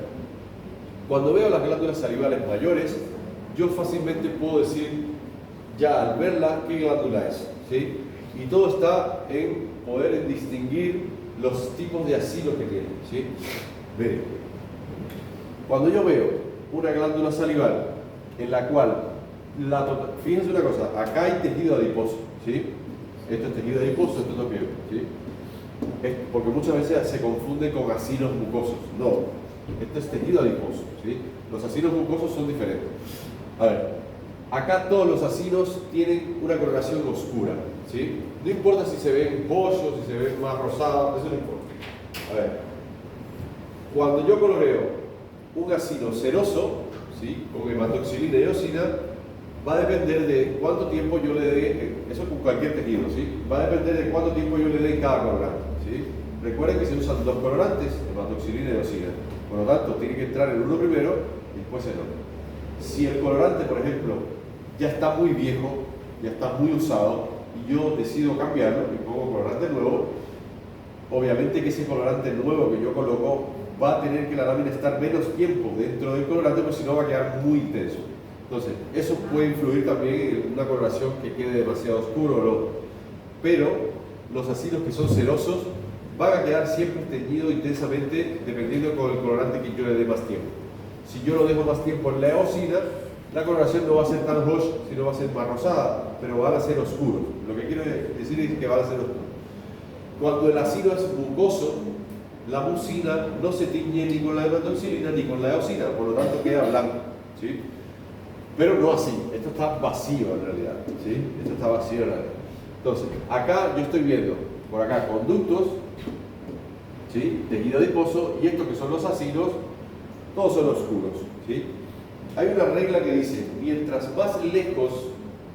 cuando veo las glándulas salivales mayores, yo fácilmente puedo decir ya al verla qué glándula es, ¿sí? Y todo está en poder distinguir los tipos de acinos que tiene, ¿sí? Miren, cuando yo veo una glándula salival en la cual fíjense una cosa, acá hay tejido adiposo, ¿sí? Esto es tejido adiposo, esto también, ¿sí? Porque muchas veces se confunde con acinos mucosos. No, esto es tejido adiposo, ¿sí? Los acinos mucosos son diferentes. A ver, Acá todos los acinos tienen una coloración oscura, ¿sí? No importa si se ven pollos, si se ven más rosados, eso no importa. A ver, cuando yo coloreo un acino ceroso, ¿sí? Con hematoxilina y eosina, va a depender de cuánto tiempo yo le dé, eso con cualquier tejido, ¿sí? Va a depender de cuánto tiempo yo le dé cada colorante, ¿sí? Recuerden que se usan dos colorantes, hematoxilina y eosina. Por lo tanto, tiene que entrar el uno primero y después el otro. Si el colorante, por ejemplo, ya está muy viejo, ya está muy usado, y yo decido cambiarlo y pongo colorante nuevo, obviamente que ese colorante nuevo que yo coloco va a tener que la lámina estar menos tiempo dentro del colorante, porque si no va a quedar muy intenso. Entonces, eso puede influir también en una coloración que quede demasiado oscuro o no. Pero los acinos que son cerosos van a quedar siempre teñidos intensamente dependiendo con el colorante que yo le dé más tiempo. Si yo lo dejo más tiempo en la eosina, la coloración no va a ser tan roja, sino va a ser más rosada, pero van a ser oscuros. Lo que quiero decir es que van a ser oscuros. Cuando el acino es mucoso, la mucina no se tiñe ni con la hematoxilina ni con la eosina, por lo tanto queda blanco, ¿sí? Pero no así, esto está vacío en realidad, ¿sí? Esto está vacío en realidad. Entonces, acá yo estoy viendo, por acá, conductos, ¿sí? Tejido adiposo, y estos que son los acinos, todos son oscuros, ¿sí? Hay una regla que dice, mientras más lejos,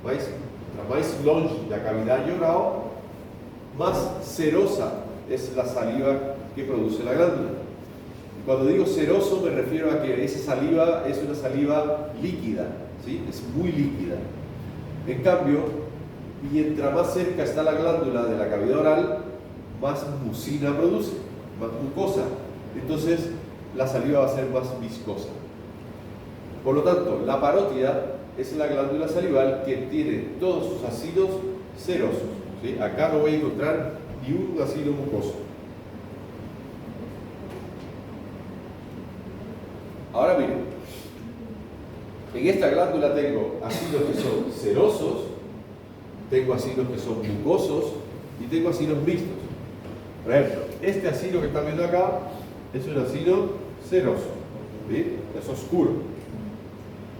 más longe la cavidad llorado, más cerosa es la saliva que produce la glándula. Y cuando digo ceroso me refiero a que esa saliva es una saliva líquida, ¿sí? Es muy líquida. En cambio, mientras más cerca está la glándula de la cavidad oral, más mucina produce, más mucosa. Entonces, la saliva va a ser más viscosa. Por lo tanto, la parótida es la glándula salival que tiene todos sus ácidos cerosos, ¿sí? Acá no voy a encontrar ni un ácido mucoso. Ahora miren, en esta glándula tengo ácidos que son cerosos, tengo ácidos que son mucosos y tengo ácidos mixtos. Por ejemplo, este ácido que están viendo acá es un ácido ceroso, ¿sí? Es oscuro.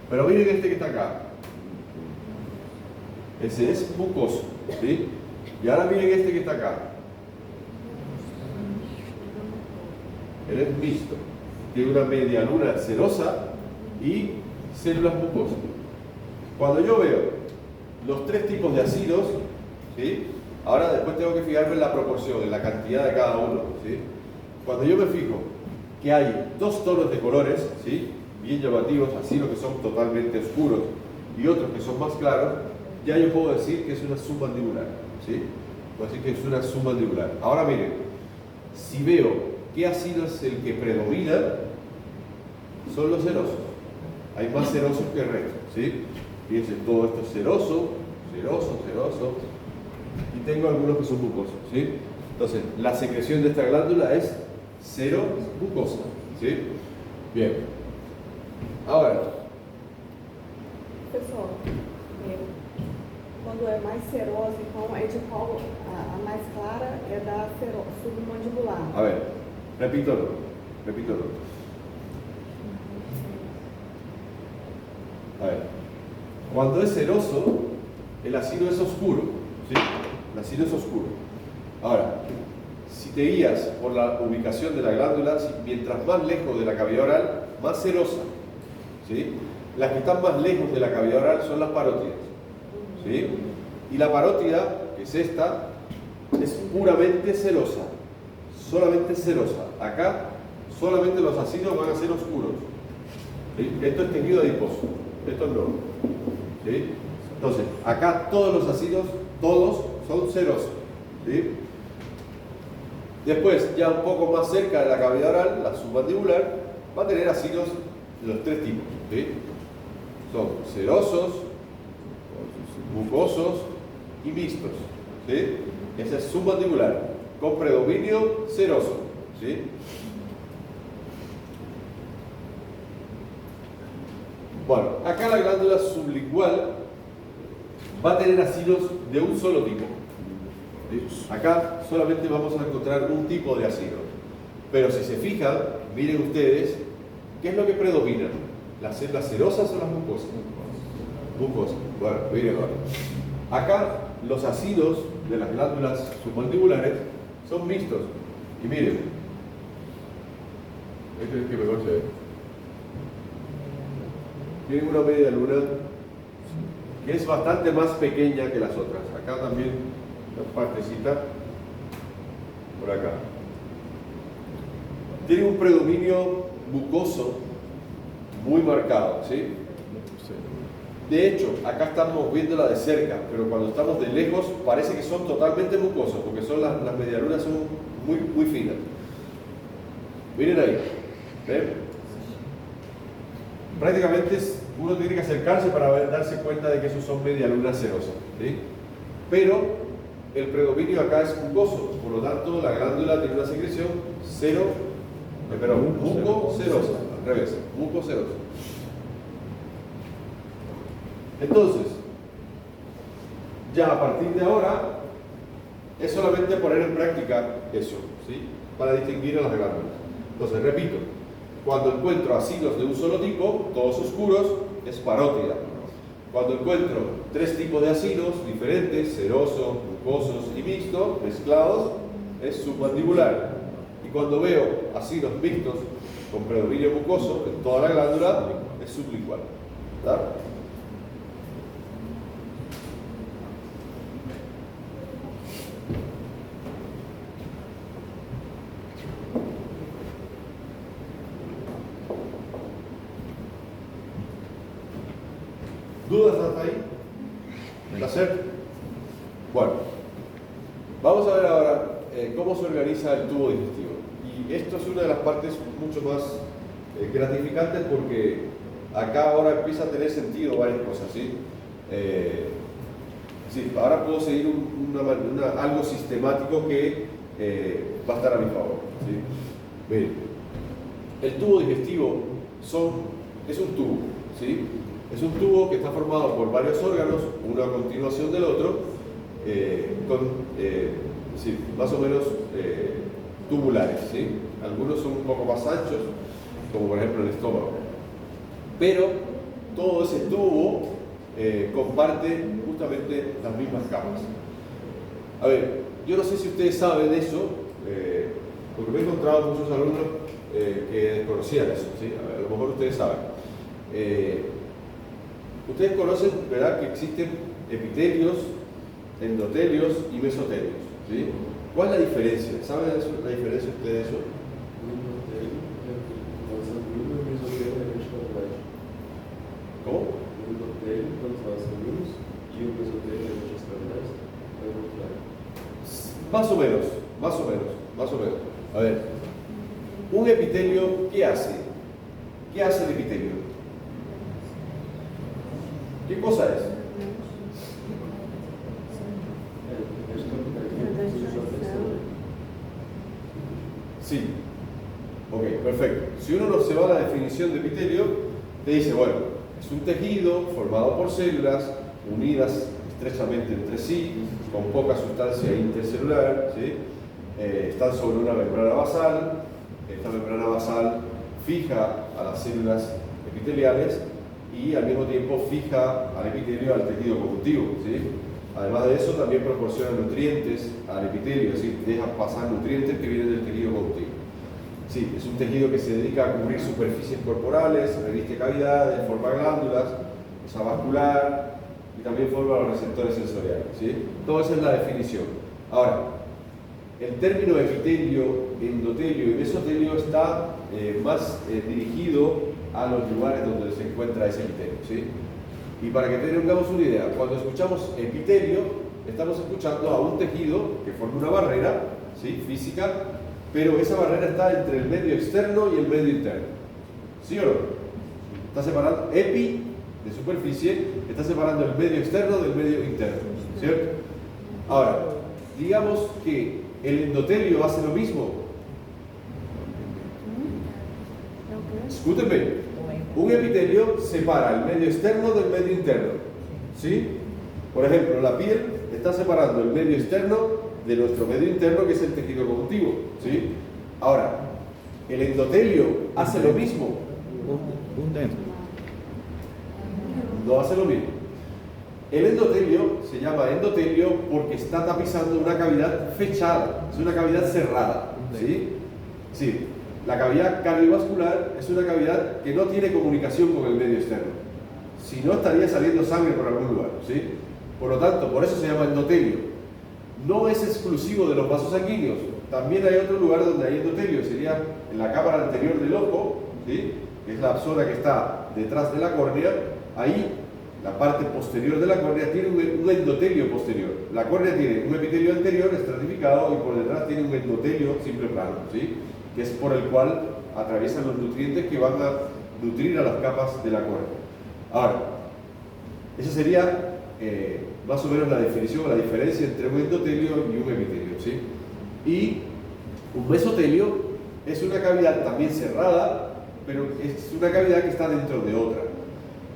Pero miren este que está acá. Ese es mucoso, ¿sí? Y ahora miren este que está acá. Él es mixto. Tiene una media luna cerosa y células mucosas. Cuando yo veo los tres tipos de ácidos, ¿sí? Ahora después tengo que fijarme en la proporción, en la cantidad de cada uno, ¿sí? Cuando yo me fijo que hay dos tonos de colores, ¿sí? Bien llamativos, ácidos que son totalmente oscuros y otros que son más claros, ya yo puedo decir que es una submandibular, ¿sí? Puedo decir que es una submandibular. Ahora miren, si veo qué ácido es el que predomina, son los cerosos. Hay más cerosos que el resto, ¿sí? Fíjense, todo esto es ceroso, ceroso, ceroso, y tengo algunos que son mucosos, ¿sí? Entonces, la secreción de esta glándula es cero mucosa, ¿sí? Bien. Ahora, pessoal, quando é mais serosa, então é de qual a mais clara é da submandibular. A ver, repítelo. A ver, cuando es ceroso, el ácido es oscuro, ¿sí? El ácido es oscuro. Ahora, si te guías por la ubicación de la glándula, mientras más lejos de la cavidad oral, más cerosa, ¿sí? Las que están más lejos de la cavidad oral son las parótidas, ¿sí? Y la parótida, que es esta, es puramente cerosa, solamente cerosa. Acá solamente los ácidos van a ser oscuros, ¿sí? Esto es tejido adiposo, esto no, ¿sí? Entonces, acá todos los ácidos, todos son cerosos, ¿sí? Después, ya un poco más cerca de la cavidad oral, la submandibular, va a tener ácidos de los tres tipos, ¿sí? Son cerosos, mucosos y mixtos, ¿sí? Esa es submandibular, con predominio ceroso, ¿sí? Bueno, acá la glándula sublingual va a tener ácidos de un solo tipo, ¿sí? Acá solamente vamos a encontrar un tipo de ácido, pero si se fijan, miren ustedes, ¿qué es lo que predomina? ¿Las células cerosas o las mucosas? mucosa. Bueno, miren ahora. Acá los ácidos de las glándulas submandibulares son mixtos. Y miren, este es el que mejor se ve. Tienen una media luna que es bastante más pequeña que las otras. Acá también una partecita por acá. Tiene un predominio mucoso muy marcado, ¿sí? De hecho, acá estamos viéndola de cerca, pero cuando estamos de lejos parece que son totalmente mucosos, porque son las medialunas son muy finas. Miren ahí, ¿ven? Prácticamente uno tiene que acercarse para darse cuenta de que esos son medialunas cerosas, ¿sí? Pero el predominio acá es mucoso, por lo tanto la glándula tiene una secreción mucocerosa, al revés, mucocerosa. Entonces, ya a partir de ahora es solamente poner en práctica eso, ¿sí? Para distinguir a las glándulas. Entonces, repito, cuando encuentro ácidos de un solo tipo, todos oscuros, es parótida. Cuando encuentro tres tipos de ácidos diferentes, serosos, mucosos y mixtos, mezclados, es submandibular. Y cuando veo ácidos mixtos con predominio mucoso en toda la glándula, es sublingual. ¿Verdad? ¿Dudas hasta ahí? ¿Placer? Bueno, vamos a ver ahora cómo se organiza el tubo digestivo. Y esto es una de las partes mucho más gratificantes porque acá ahora empieza a tener sentido varias cosas, ¿sí? Sí, ahora puedo seguir algo sistemático que va a estar a mi favor, ¿sí? Bien. El tubo digestivo es un tubo, ¿sí? Es un tubo que está formado por varios órganos, uno a continuación del otro, más o menos tubulares, ¿sí? Algunos son un poco más anchos, como por ejemplo el estómago. Pero todo ese tubo comparte justamente las mismas capas. A ver, yo no sé si ustedes saben eso, porque me he encontrado muchos alumnos que desconocían eso, ¿sí? A lo mejor ustedes saben. Ustedes conocen, ¿verdad?, que existen epitelios, endotelios y mesotelios, ¿sí? ¿Cuál es la diferencia? ¿Saben la diferencia ustedes de eso? ¿Cómo? Más o menos. A ver, un epitelio, ¿qué hace? ¿Qué hace el epitelio? ¿Qué cosa es? Sí. Ok, perfecto. Si uno no se va a la definición de epitelio, te dice, bueno, es un tejido formado por células unidas estrechamente entre sí, con poca sustancia intercelular, ¿sí? Están sobre una membrana basal. Esta membrana basal fija a las células epiteliales y al mismo tiempo fija al epitelio al tejido conjuntivo, ¿sí? Además de eso, también proporciona nutrientes al epitelio, es decir, deja pasar nutrientes que vienen del tejido conjuntivo. Sí, es un tejido que se dedica a cubrir superficies corporales, reviste cavidades, forma glándulas, usa vascular y también forma los receptores sensoriales, ¿sí? Todo esa es la definición. Ahora, el término epitelio, endotelio y mesotelio está más dirigido a los lugares donde se encuentra ese epitelio, ¿sí? Y para que tengamos una idea, cuando escuchamos epitelio, estamos escuchando a un tejido que forma una barrera, ¿sí?, física, pero esa barrera está entre el medio externo y el medio interno. ¿Sí o no? Está separando, epi de superficie, está separando el medio externo del medio interno, ¿cierto? Ahora, digamos que el endotelio hace lo mismo. Escúchenme. Un epitelio separa el medio externo del medio interno, ¿sí? Por ejemplo, la piel está separando el medio externo de nuestro medio interno, que es el tejido conjuntivo, ¿sí? Ahora, el endotelio hace lo mismo. No hace lo mismo. El endotelio se llama endotelio porque está tapizando una cavidad fechada, es una cavidad cerrada, ¿sí? Sí, la cavidad cardiovascular es una cavidad que no tiene comunicación con el medio externo, si no estaría saliendo sangre por algún lugar, ¿sí? Por lo tanto, por eso se llama endotelio. No es exclusivo de los vasos sanguíneos, también hay otro lugar donde hay endotelio, sería en la cámara anterior del ojo, ¿sí? Que es la zona que está detrás de la córnea. Ahí la parte posterior de la córnea tiene un endotelio posterior. La córnea tiene un epitelio anterior estratificado y por detrás tiene un endotelio simple plano, ¿sí? Que es por el cual atraviesan los nutrientes que van a nutrir a las capas de la córnea. Ahora, esa sería más o menos la definición, la diferencia entre un endotelio y un epitelio, ¿sí? Y un mesotelio es una cavidad también cerrada, pero es una cavidad que está dentro de otra.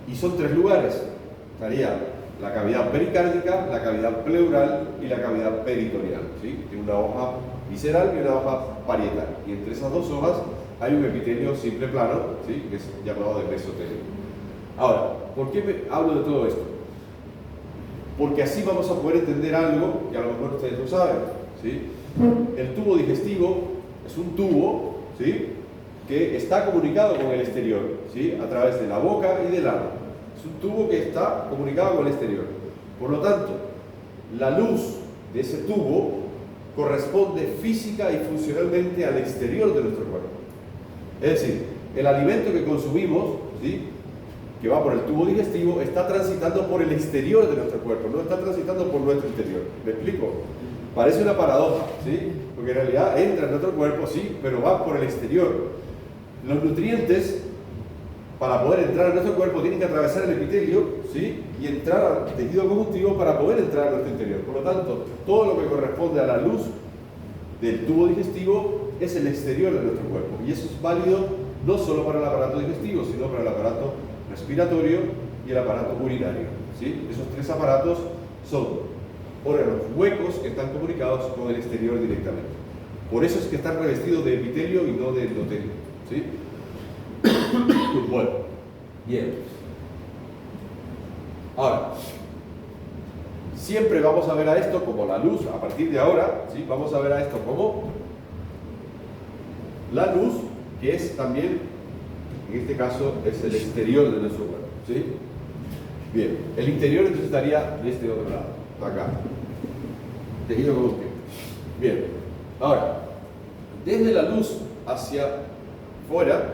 Y son tres lugares. Estaría la cavidad pericárdica, la cavidad pleural y la cavidad peritoneal, ¿sí? Tiene una hoja visceral y una hoja parietal. Y entre esas dos hojas hay un epitelio simple plano, ¿sí? Que es llamado de mesotelio. Ahora, ¿por qué hablo de todo esto? Porque así vamos a poder entender algo que a lo mejor ustedes no saben, ¿sí? El tubo digestivo es un tubo, ¿sí? Que está comunicado con el exterior, ¿sí? A través de la boca y del ano. Es un tubo que está comunicado con el exterior. Por lo tanto, la luz de ese tubo corresponde física y funcionalmente al exterior de nuestro cuerpo. Es decir, el alimento que consumimos, ¿sí? Que va por el tubo digestivo, está transitando por el exterior de nuestro cuerpo, no está transitando por nuestro interior. ¿Me explico? Parece una paradoja, ¿sí? Porque en realidad entra en nuestro cuerpo, sí, pero va por el exterior. Los nutrientes, para poder entrar a nuestro cuerpo, tienen que atravesar el epitelio, ¿sí? Y entrar al tejido conjuntivo para poder entrar a nuestro interior. Por lo tanto, todo lo que corresponde a la luz del tubo digestivo es el exterior de nuestro cuerpo. Y eso es válido no solo para el aparato digestivo, sino para el aparato respiratorio y el aparato urinario, ¿sí? Esos tres aparatos son órganos huecos que están comunicados con el exterior directamente. Por eso es que están revestidos de epitelio y no de endotelio, ¿sí? Bueno, bien. Ahora, siempre vamos a ver a esto como la luz, a partir de ahora, ¿sí? Vamos a ver a esto como la luz, que es también, en este caso, es el exterior de nuestro cuerpo, ¿sí? Bien, el interior entonces estaría de este otro lado, acá. Tejido conjuntivo. Bien, ahora, desde la luz hacia fuera,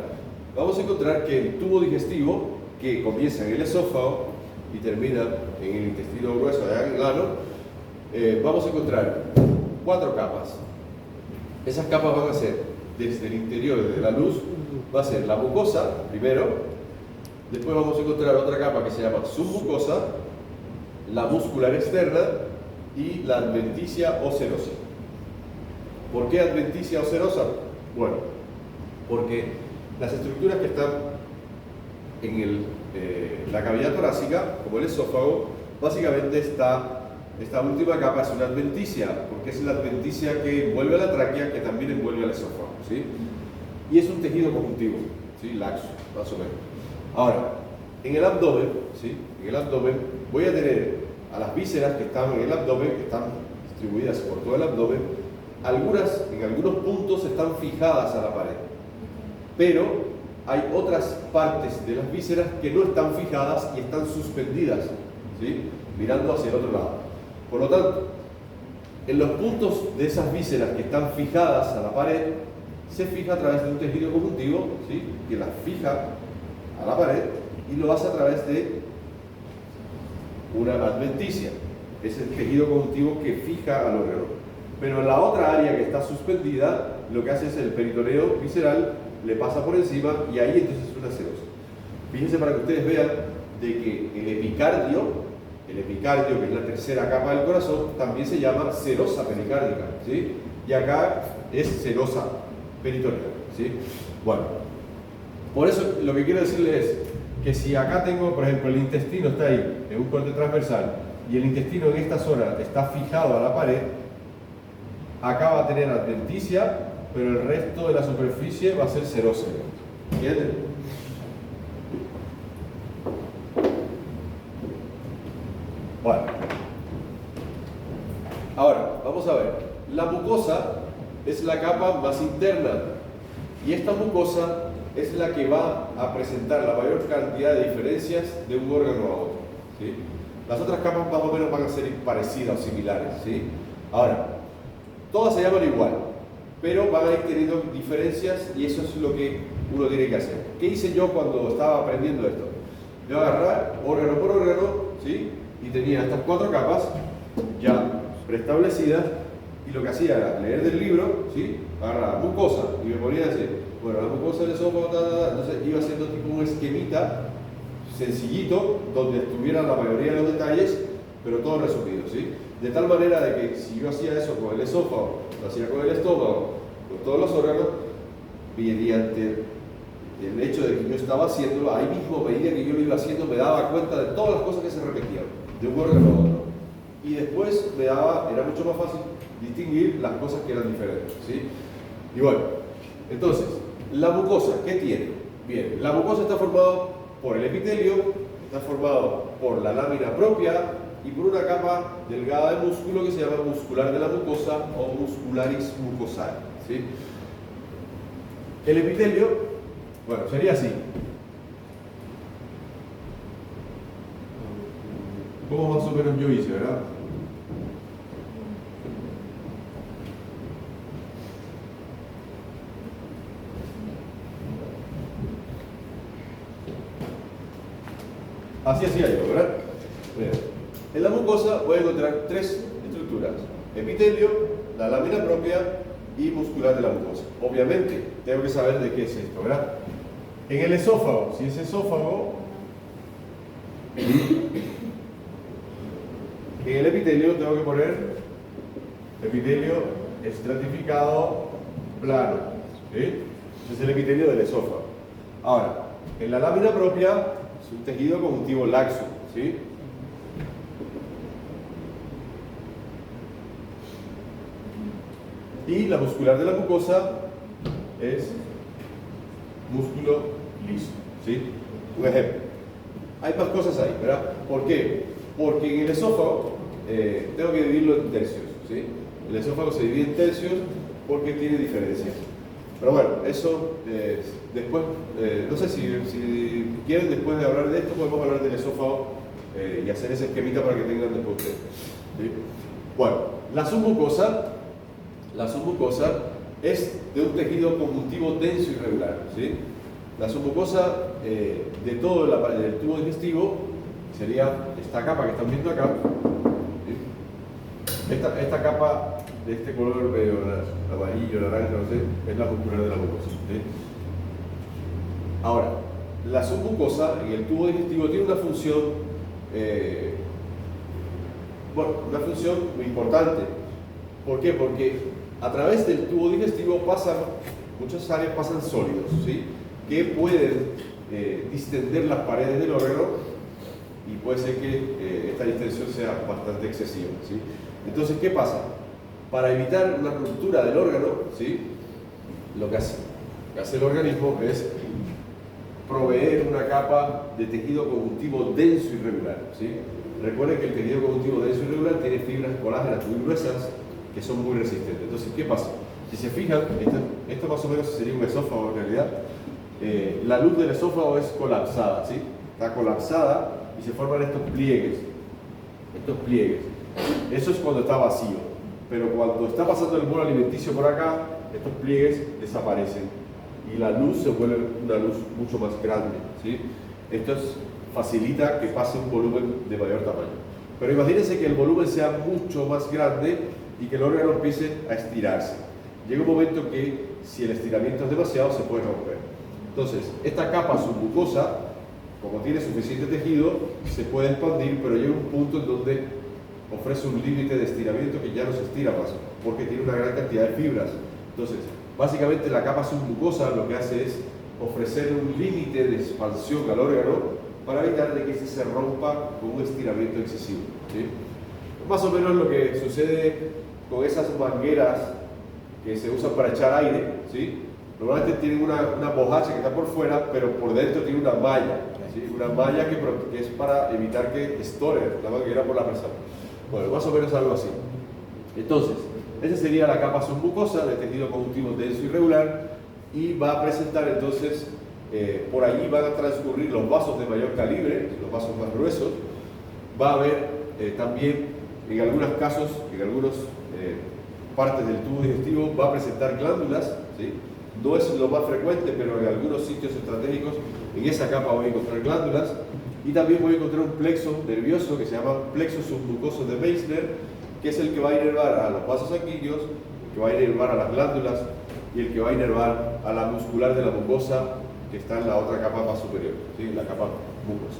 vamos a encontrar que el tubo digestivo, que comienza en el esófago y termina en el intestino grueso, allá en el ano, vamos a encontrar 4 capas. Esas capas van a ser, desde el interior, desde la luz, va a ser la mucosa, primero, después vamos a encontrar otra capa que se llama submucosa, la muscular externa y la adventicia o serosa. ¿Por qué adventicia o serosa? Bueno, porque las estructuras que están en la cavidad torácica, como el esófago, básicamente esta última capa es una adventicia, porque es la adventicia que envuelve a la tráquea, que también envuelve al esófago, ¿sí? Y es un tejido conjuntivo, ¿sí? Laxo, más o menos. Ahora, en el abdomen, ¿sí? En el abdomen voy a tener a las vísceras que están en el abdomen, que están distribuidas por todo el abdomen. Algunas, en algunos puntos, están fijadas a la pared, pero hay otras partes de las vísceras que no están fijadas y están suspendidas, ¿sí? Mirando hacia el otro lado. Por lo tanto, en los puntos de esas vísceras que están fijadas a la pared, se fija a través de un tejido conjuntivo, ¿sí? Que las fija a la pared y lo hace a través de una adventicia. Es el tejido conjuntivo que fija al órgano. Pero en la otra área que está suspendida, lo que hace es el peritoneo visceral, le pasa por encima y ahí entonces es una serosa. Fíjense para que ustedes vean de que el epicardio, que es la tercera capa del corazón, también se llama serosa pericárdica, ¿sí? Y acá es serosa peritoneal, ¿sí? Bueno, por eso lo que quiero decirles es que si acá tengo, por ejemplo, el intestino está ahí, en un corte transversal, y el intestino en esta zona está fijado a la pared, acá va a tener adventicia, pero el resto de la superficie va a ser serosa. ¿Entienden? Ahora, vamos a ver. La mucosa es la capa más interna y esta mucosa es la que va a presentar la mayor cantidad de diferencias de un órgano a otro, ¿sí? Las otras capas más o menos van a ser parecidas o similares, ¿sí? Ahora, todas se llaman igual, pero van a ir teniendo diferencias y eso es lo que uno tiene que hacer. ¿Qué hice yo cuando estaba aprendiendo esto? Yo agarraba órgano por órgano, ¿sí? Y tenía estas 4 capas ya preestablecidas y lo que hacía era leer del libro, ¿sí? Agarraba mucosa y me ponía a decir, bueno, la mucosa del esófago, entonces iba haciendo tipo un esquemita sencillito donde estuvieran la mayoría de los detalles, pero todo resumido, ¿sí? De tal manera de que si yo hacía eso con el esófago, lo hacía con el estómago, con todos los órganos, mediante el hecho de que yo estaba haciéndolo, ahí mismo, a medida que yo lo iba haciendo, me daba cuenta de todas las cosas que se repetían, de un órgano a otro. Y después era mucho más fácil distinguir las cosas que eran diferentes, ¿sí? Y bueno, entonces, la mucosa, ¿qué tiene? Bien, la mucosa está formada por el epitelio, está formado por la lámina propia y por una capa delgada de músculo que se llama muscular de la mucosa o muscularis mucosae, ¿sí? El epitelio, bueno, sería así. Como más o menos yo hice, ¿verdad? Así hacía yo, ¿verdad? Bien. En la mucosa voy a encontrar 3 estructuras: epitelio, la lámina propia y muscular de la mucosa. Obviamente, tengo que saber de qué es esto, ¿verdad? En el esófago, si es esófago, en el epitelio tengo que poner epitelio estratificado plano, ¿sí? Ese es el epitelio del esófago. Ahora, en la lámina propia es un tejido conjuntivo laxo, ¿sí? Y la muscular de la mucosa es músculo liso, ¿sí? Un ejemplo. Hay más cosas ahí, ¿verdad? ¿Por qué? Porque en el esófago tengo que dividirlo en tercios, ¿sí? El esófago se divide en tercios porque tiene diferencias. Pero bueno, eso después, no sé si quieren, después de hablar de esto, podemos hablar del esófago y hacer ese esquemita para que tengan después ustedes, ¿sí? Bueno, la submucosa es de un tejido conjuntivo denso y regular, ¿sí? La submucosa de todo el tubo digestivo sería esta capa que están viendo acá, ¿sí? Esta capa de este color medio amarillo, naranja, no sé, es la muscular de la mucosa, ¿sí? Ahora, la submucosa en el tubo digestivo tiene una función, una función muy importante. ¿Por qué? Porque a través del tubo digestivo muchas áreas pasan sólidos, ¿sí? Que pueden distender las paredes del órgano y puede ser que esta distensión sea bastante excesiva, ¿sí? Entonces, ¿qué pasa? Para evitar una ruptura del órgano, ¿sí? Lo que hace el organismo es proveer una capa de tejido conjuntivo denso y regular, ¿sí? Recuerden que el tejido conjuntivo denso y regular tiene fibras colágenas muy gruesas que son muy resistentes. Entonces, ¿qué pasa? Si se fijan, esto más o menos sería un esófago en realidad. La luz del esófago es colapsada, ¿sí? Está colapsada y se forman estos pliegues. Eso es cuando está vacío. Pero cuando está pasando el bolo alimenticio por acá, estos pliegues desaparecen y la luz se vuelve una luz mucho más grande, ¿sí? Esto facilita que pase un volumen de mayor tamaño. Pero imagínense que el volumen sea mucho más grande y que el órgano empiece a estirarse. Llega un momento que si el estiramiento es demasiado se puede romper. Entonces, esta capa submucosa, como tiene suficiente tejido, se puede expandir, pero llega un punto en donde ofrece un límite de estiramiento que ya no se estira más, porque tiene una gran cantidad de fibras. Entonces, básicamente la capa submucosa lo que hace es ofrecer un límite de expansión al órgano para evitar de que este se rompa con un estiramiento excesivo, ¿sí? Más o menos lo que sucede con esas mangueras que se usan para echar aire, ¿sí? Normalmente tienen una bojacha que está por fuera, pero por dentro tiene una malla, ¿sí? Una malla que es para evitar que estore la manguera por la presión. Bueno, más o menos algo así. Entonces, esa sería la capa submucosa de tejido conjuntivo denso y regular, y va a presentar entonces, por allí van a transcurrir los vasos de mayor calibre, los vasos más gruesos. Va a haber también, en algunos casos, en algunas partes del tubo digestivo, va a presentar glándulas, ¿sí? No es lo más frecuente, pero en algunos sitios estratégicos, en esa capa voy a encontrar glándulas, y también voy a encontrar un plexo nervioso que se llama plexo submucoso de Meissner, que es el que va a inervar a los vasos sanguíneos, el que va a inervar a las glándulas y el que va a inervar a la muscular de la mucosa que está en la otra capa más superior, ¿sí? La capa mucosa.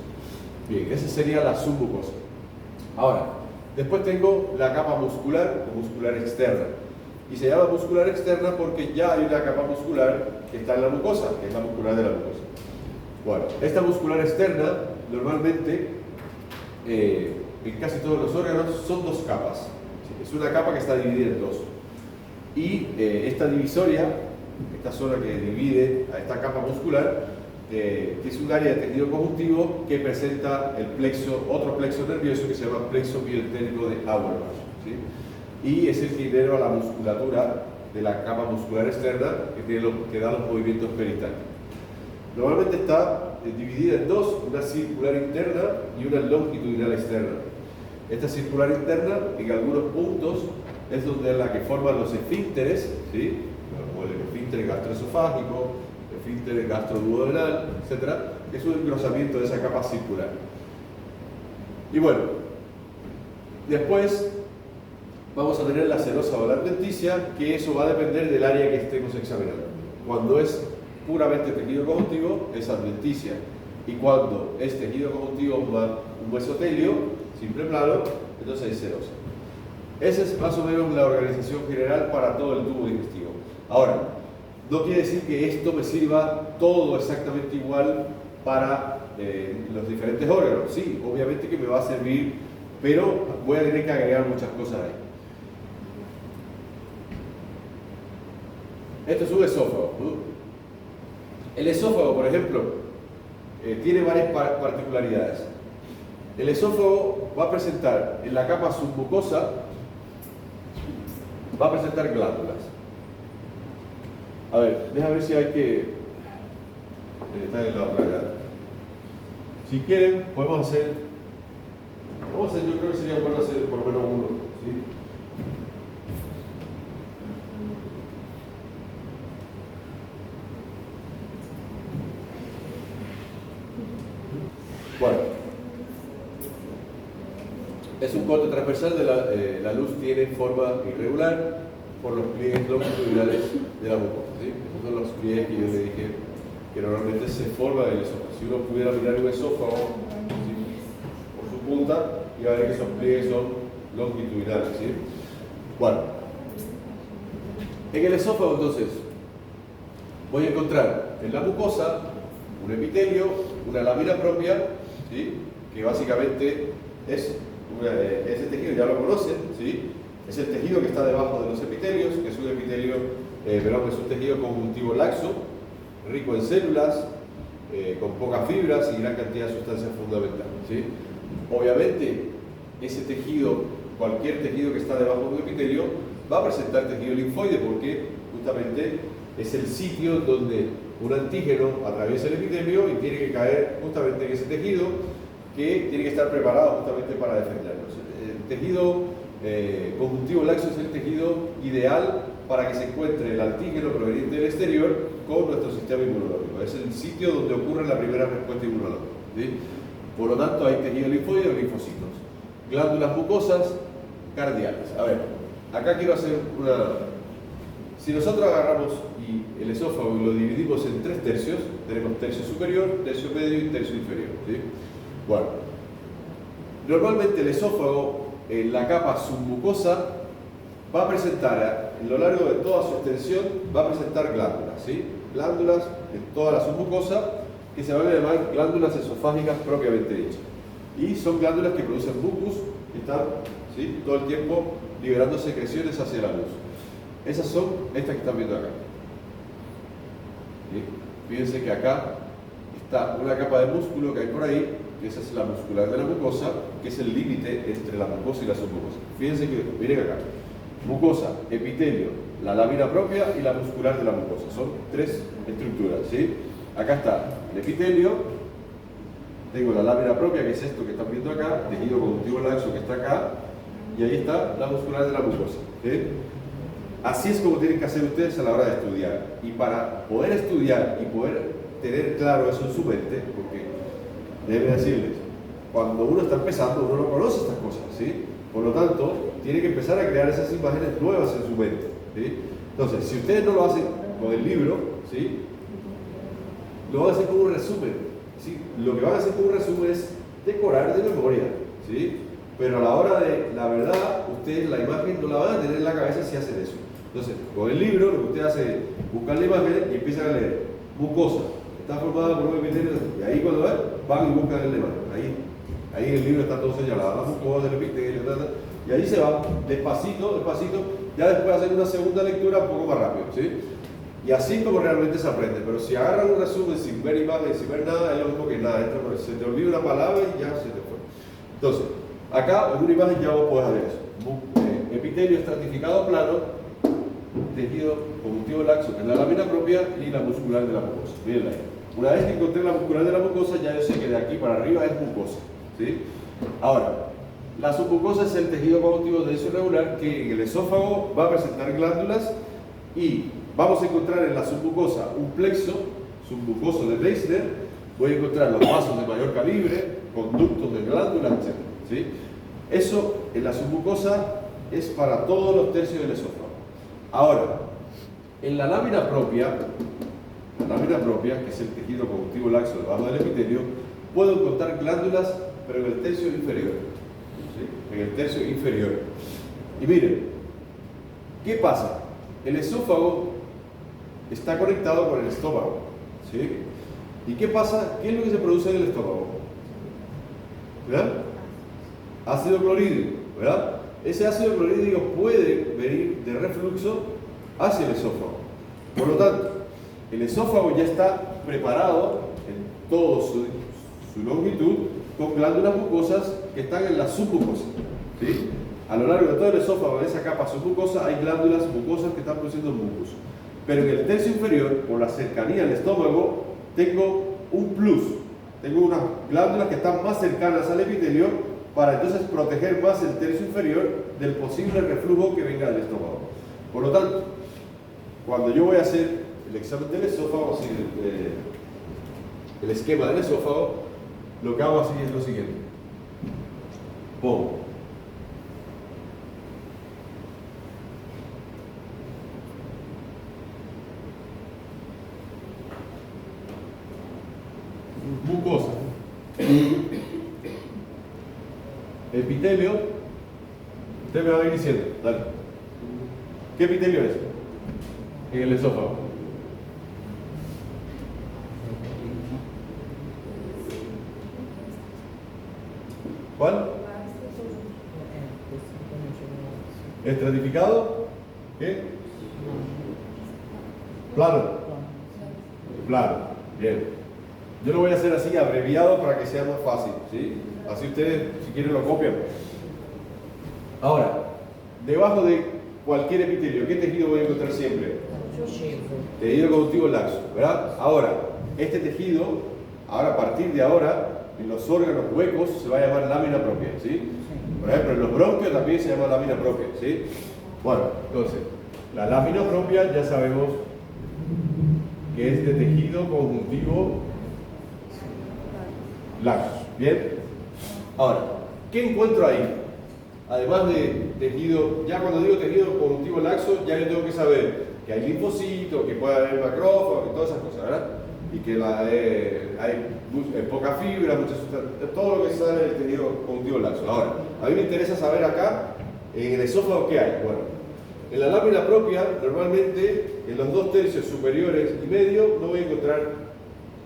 Bien, esa sería la submucosa. Ahora, después tengo la capa muscular o muscular externa. Y se llama muscular externa porque ya hay una capa muscular que está en la mucosa, que es la muscular de la mucosa. Bueno, esta muscular externa normalmente en casi todos los órganos son dos capas. Es una capa que está dividida en dos. Y esta divisoria, esta zona que divide a esta capa muscular, es un área de tejido conjuntivo que presenta el plexo, otro plexo nervioso que se llama plexo miotérico de Auerbach, ¿sí? Y es el que inerva la musculatura de la capa muscular externa que da los movimientos peristálticos. Normalmente está dividida en dos, una circular interna y una longitudinal externa. Esta circular interna, en algunos puntos, es donde es la que forman los esfínteres, ¿sí? Como el esfínter gastroesofágico, el esfínter gastroduodenal, etc., que es un engrosamiento de esa capa circular. Y bueno, después vamos a tener la serosa o la adventicia, que eso va a depender del área que estemos examinando. Cuando es puramente tejido conjuntivo, es adventicia. Y cuando es tejido conjuntivo más un mesotelio, simple plano, entonces es serosa. Esa es más o menos la organización general para todo el tubo digestivo. Ahora, no quiere decir que esto me sirva todo exactamente igual para los diferentes órganos. Sí, obviamente que me va a servir, pero voy a tener que agregar muchas cosas ahí. Esto es un esófago, ¿no? El esófago, por ejemplo, tiene varias particularidades. El esófago va a presentar en la capa submucosa, va a presentar glándulas. A ver, déjame ver si hay que... Está en la otra acá. Si quieren, podemos hacer... Vamos a hacer, yo creo que sería bueno hacer por lo menos uno, ¿sí? Bueno, es un corte transversal de la luz tiene forma irregular por los pliegues longitudinales de la mucosa, ¿sí? Esos son los pliegues que yo le dije que normalmente se forman en el esófago. Si uno pudiera mirar un esófago, ¿sí?, por su punta, iba a ver que esos pliegues son longitudinales, ¿sí? Bueno, en el esófago entonces voy a encontrar en la mucosa un epitelio, una lámina propia, ¿sí?, que básicamente es ese tejido, ya lo conocen, ¿sí? Es el tejido que está debajo de los epitelios, que es un epitelio, es un tejido conjuntivo laxo, rico en células, con pocas fibras y gran cantidad de sustancias fundamentales, ¿sí? Obviamente, ese tejido, cualquier tejido que está debajo de un epitelio, va a presentar tejido linfoide porque justamente es el sitio donde un antígeno atraviesa el epitelio y tiene que caer justamente en ese tejido que tiene que estar preparado justamente para defendernos. El tejido conjuntivo laxo es el tejido ideal para que se encuentre el antígeno proveniente del exterior con nuestro sistema inmunológico. Es el sitio donde ocurre la primera respuesta inmunológica, ¿sí? Por lo tanto, hay tejido linfoide o linfocitos. Glándulas mucosas cardiales. A ver, acá quiero hacer una... Si nosotros agarramos el esófago y lo dividimos en 3 tercios, tenemos tercio superior, tercio medio y tercio inferior, ¿sí? Bueno, normalmente el esófago en la capa submucosa va a presentar, a lo largo de toda su extensión, va a presentar glándulas, ¿sí? Glándulas en toda la submucosa que se van a llamar glándulas esofágicas propiamente dichas. Y son glándulas que producen mucus y están, ¿sí?, todo el tiempo liberando secreciones hacia la luz. Esas son estas que están viendo acá. ¿Sí? Fíjense que acá está una capa de músculo que hay por ahí, que esa es la muscular de la mucosa, que es el límite entre la mucosa y la submucosa. Fíjense que, miren acá, mucosa, epitelio, la lámina propia y la muscular de la mucosa. Son tres estructuras, ¿sí? Acá está el epitelio, tengo la lámina propia, que es esto que están viendo acá, tejido conjuntivo laxo que está acá, y ahí está la muscular de la mucosa, ¿sí? Así es como tienen que hacer ustedes a la hora de estudiar. Y para poder estudiar y poder tener claro eso en su mente, porque debe decirles, cuando uno está empezando, uno no conoce estas cosas, ¿sí? Por lo tanto, tiene que empezar a crear esas imágenes nuevas en su mente, ¿sí? Entonces, si ustedes no lo hacen con el libro, ¿sí? Lo van a hacer con un resumen, ¿sí? Lo que van a hacer con un resumen es decorar de memoria, ¿sí? Pero a la hora de la verdad, ustedes la imagen no la van a tener en la cabeza si hacen eso. Entonces, con el libro, lo que usted hace es buscar la imagen y empiezan a leer. Mucosa, está formada por un epitelio, y ahí cuando van y buscan la imagen. Ahí en el libro está todo señalado, la mucosa, el epitelio, y ahí se va, despacito, despacito, ya después hacen una segunda lectura un poco más rápido, ¿sí? Y así como realmente se aprende. Pero si agarran un resumen sin ver imagen, sin ver nada, es lo mismo que nada, se te olvida una palabra y ya se te fue. Entonces, acá en una imagen ya vos podés ver eso. Epitelio estratificado plano, tejido conjuntivo laxo, que es la lámina propia, y la muscular de la mucosa. Miren ahí. Una vez que encontré la muscular de la mucosa, ya yo sé que de aquí para arriba es mucosa, ¿sí? Ahora, la submucosa es el tejido conjuntivo denso irregular que en el esófago va a presentar glándulas, y vamos a encontrar en la submucosa un plexo submucoso de Leissner. Voy a encontrar los vasos de mayor calibre, conductos de glándulas, etc., ¿sí? Eso en la submucosa es para todos los tercios del esófago. Ahora, en la lámina propia, que es el tejido conjuntivo laxo debajo del epitelio, puedo encontrar glándulas, pero en el tercio inferior, ¿sí? En el tercio inferior. Y miren, ¿qué pasa? El esófago está conectado con el estómago, ¿sí? ¿Y qué pasa? ¿Qué es lo que se produce en el estómago? ¿Verdad? Ácido clorhídrico, ¿verdad? Ese ácido clorhídrico puede venir de reflujo hacia el esófago. Por lo tanto, el esófago ya está preparado en toda su longitud con glándulas mucosas que están en la submucosa, ¿sí? A lo largo de todo el esófago, en esa capa submucosa, hay glándulas mucosas que están produciendo mucus. Pero en el tercio inferior, por la cercanía al estómago, tengo un plus. Tengo unas glándulas que están más cercanas al epitelio para entonces proteger más el tercio inferior del posible reflujo que venga del estómago. Por lo tanto, cuando yo voy a hacer el examen del esófago, así, el esquema del esófago, lo que hago así es lo siguiente. Pongo mucosa, epitelio. Usted me va a ir diciendo, dale. ¿Qué epitelio es? En el esófago. ¿Cuál? ¿Estratificado? ¿Qué? Plano. Plano. Bien. Yo lo voy a hacer así, abreviado, para que sea más fácil, ¿sí? Así ustedes, si quieren, lo copian. Ahora, debajo de cualquier epitelio, ¿qué tejido voy a encontrar siempre? Tejido conjuntivo laxo, ¿verdad? Ahora, este tejido, a partir de ahora, en los órganos huecos se va a llamar lámina propia, ¿sí? Por ejemplo, en los bronquios también se llama lámina propia, ¿sí? Bueno, entonces, la lámina propia ya sabemos que es de tejido conjuntivo laxo, ¿bien? Ahora, ¿qué encuentro ahí? Además de tejido, ya cuando digo tejido conjuntivo laxo, ya yo tengo que saber que hay linfocitos, que puede haber macrófagos y todas esas cosas, ¿verdad? Y que hay poca fibra, muchas sustancias, todo lo que sale del tejido conjuntivo laxo. Ahora, a mí me interesa saber acá, en el esófago, ¿qué hay? Bueno, en la lámina propia, normalmente, en los 2 tercios superiores y medio, no voy a encontrar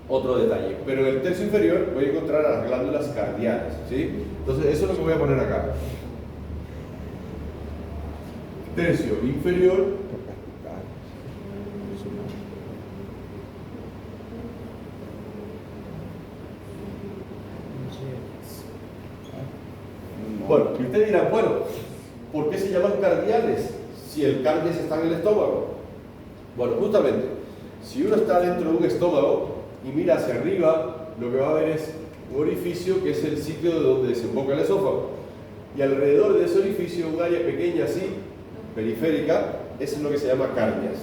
otro detalle, pero en el tercio inferior voy a encontrar a las glándulas cardiales, ¿sí? Entonces, eso es lo que voy a poner acá. Tercio inferior. Bueno, y ustedes dirán, bueno, ¿por qué se llaman cardiales? si el cardias está en el estómago. Bueno, justamente, si uno está dentro de un estómago y mira hacia arriba, lo que va a ver es un orificio que es el sitio de donde desemboca el esófago. Y alrededor de ese orificio, un área pequeña así, periférica, eso es lo que se llama cardias.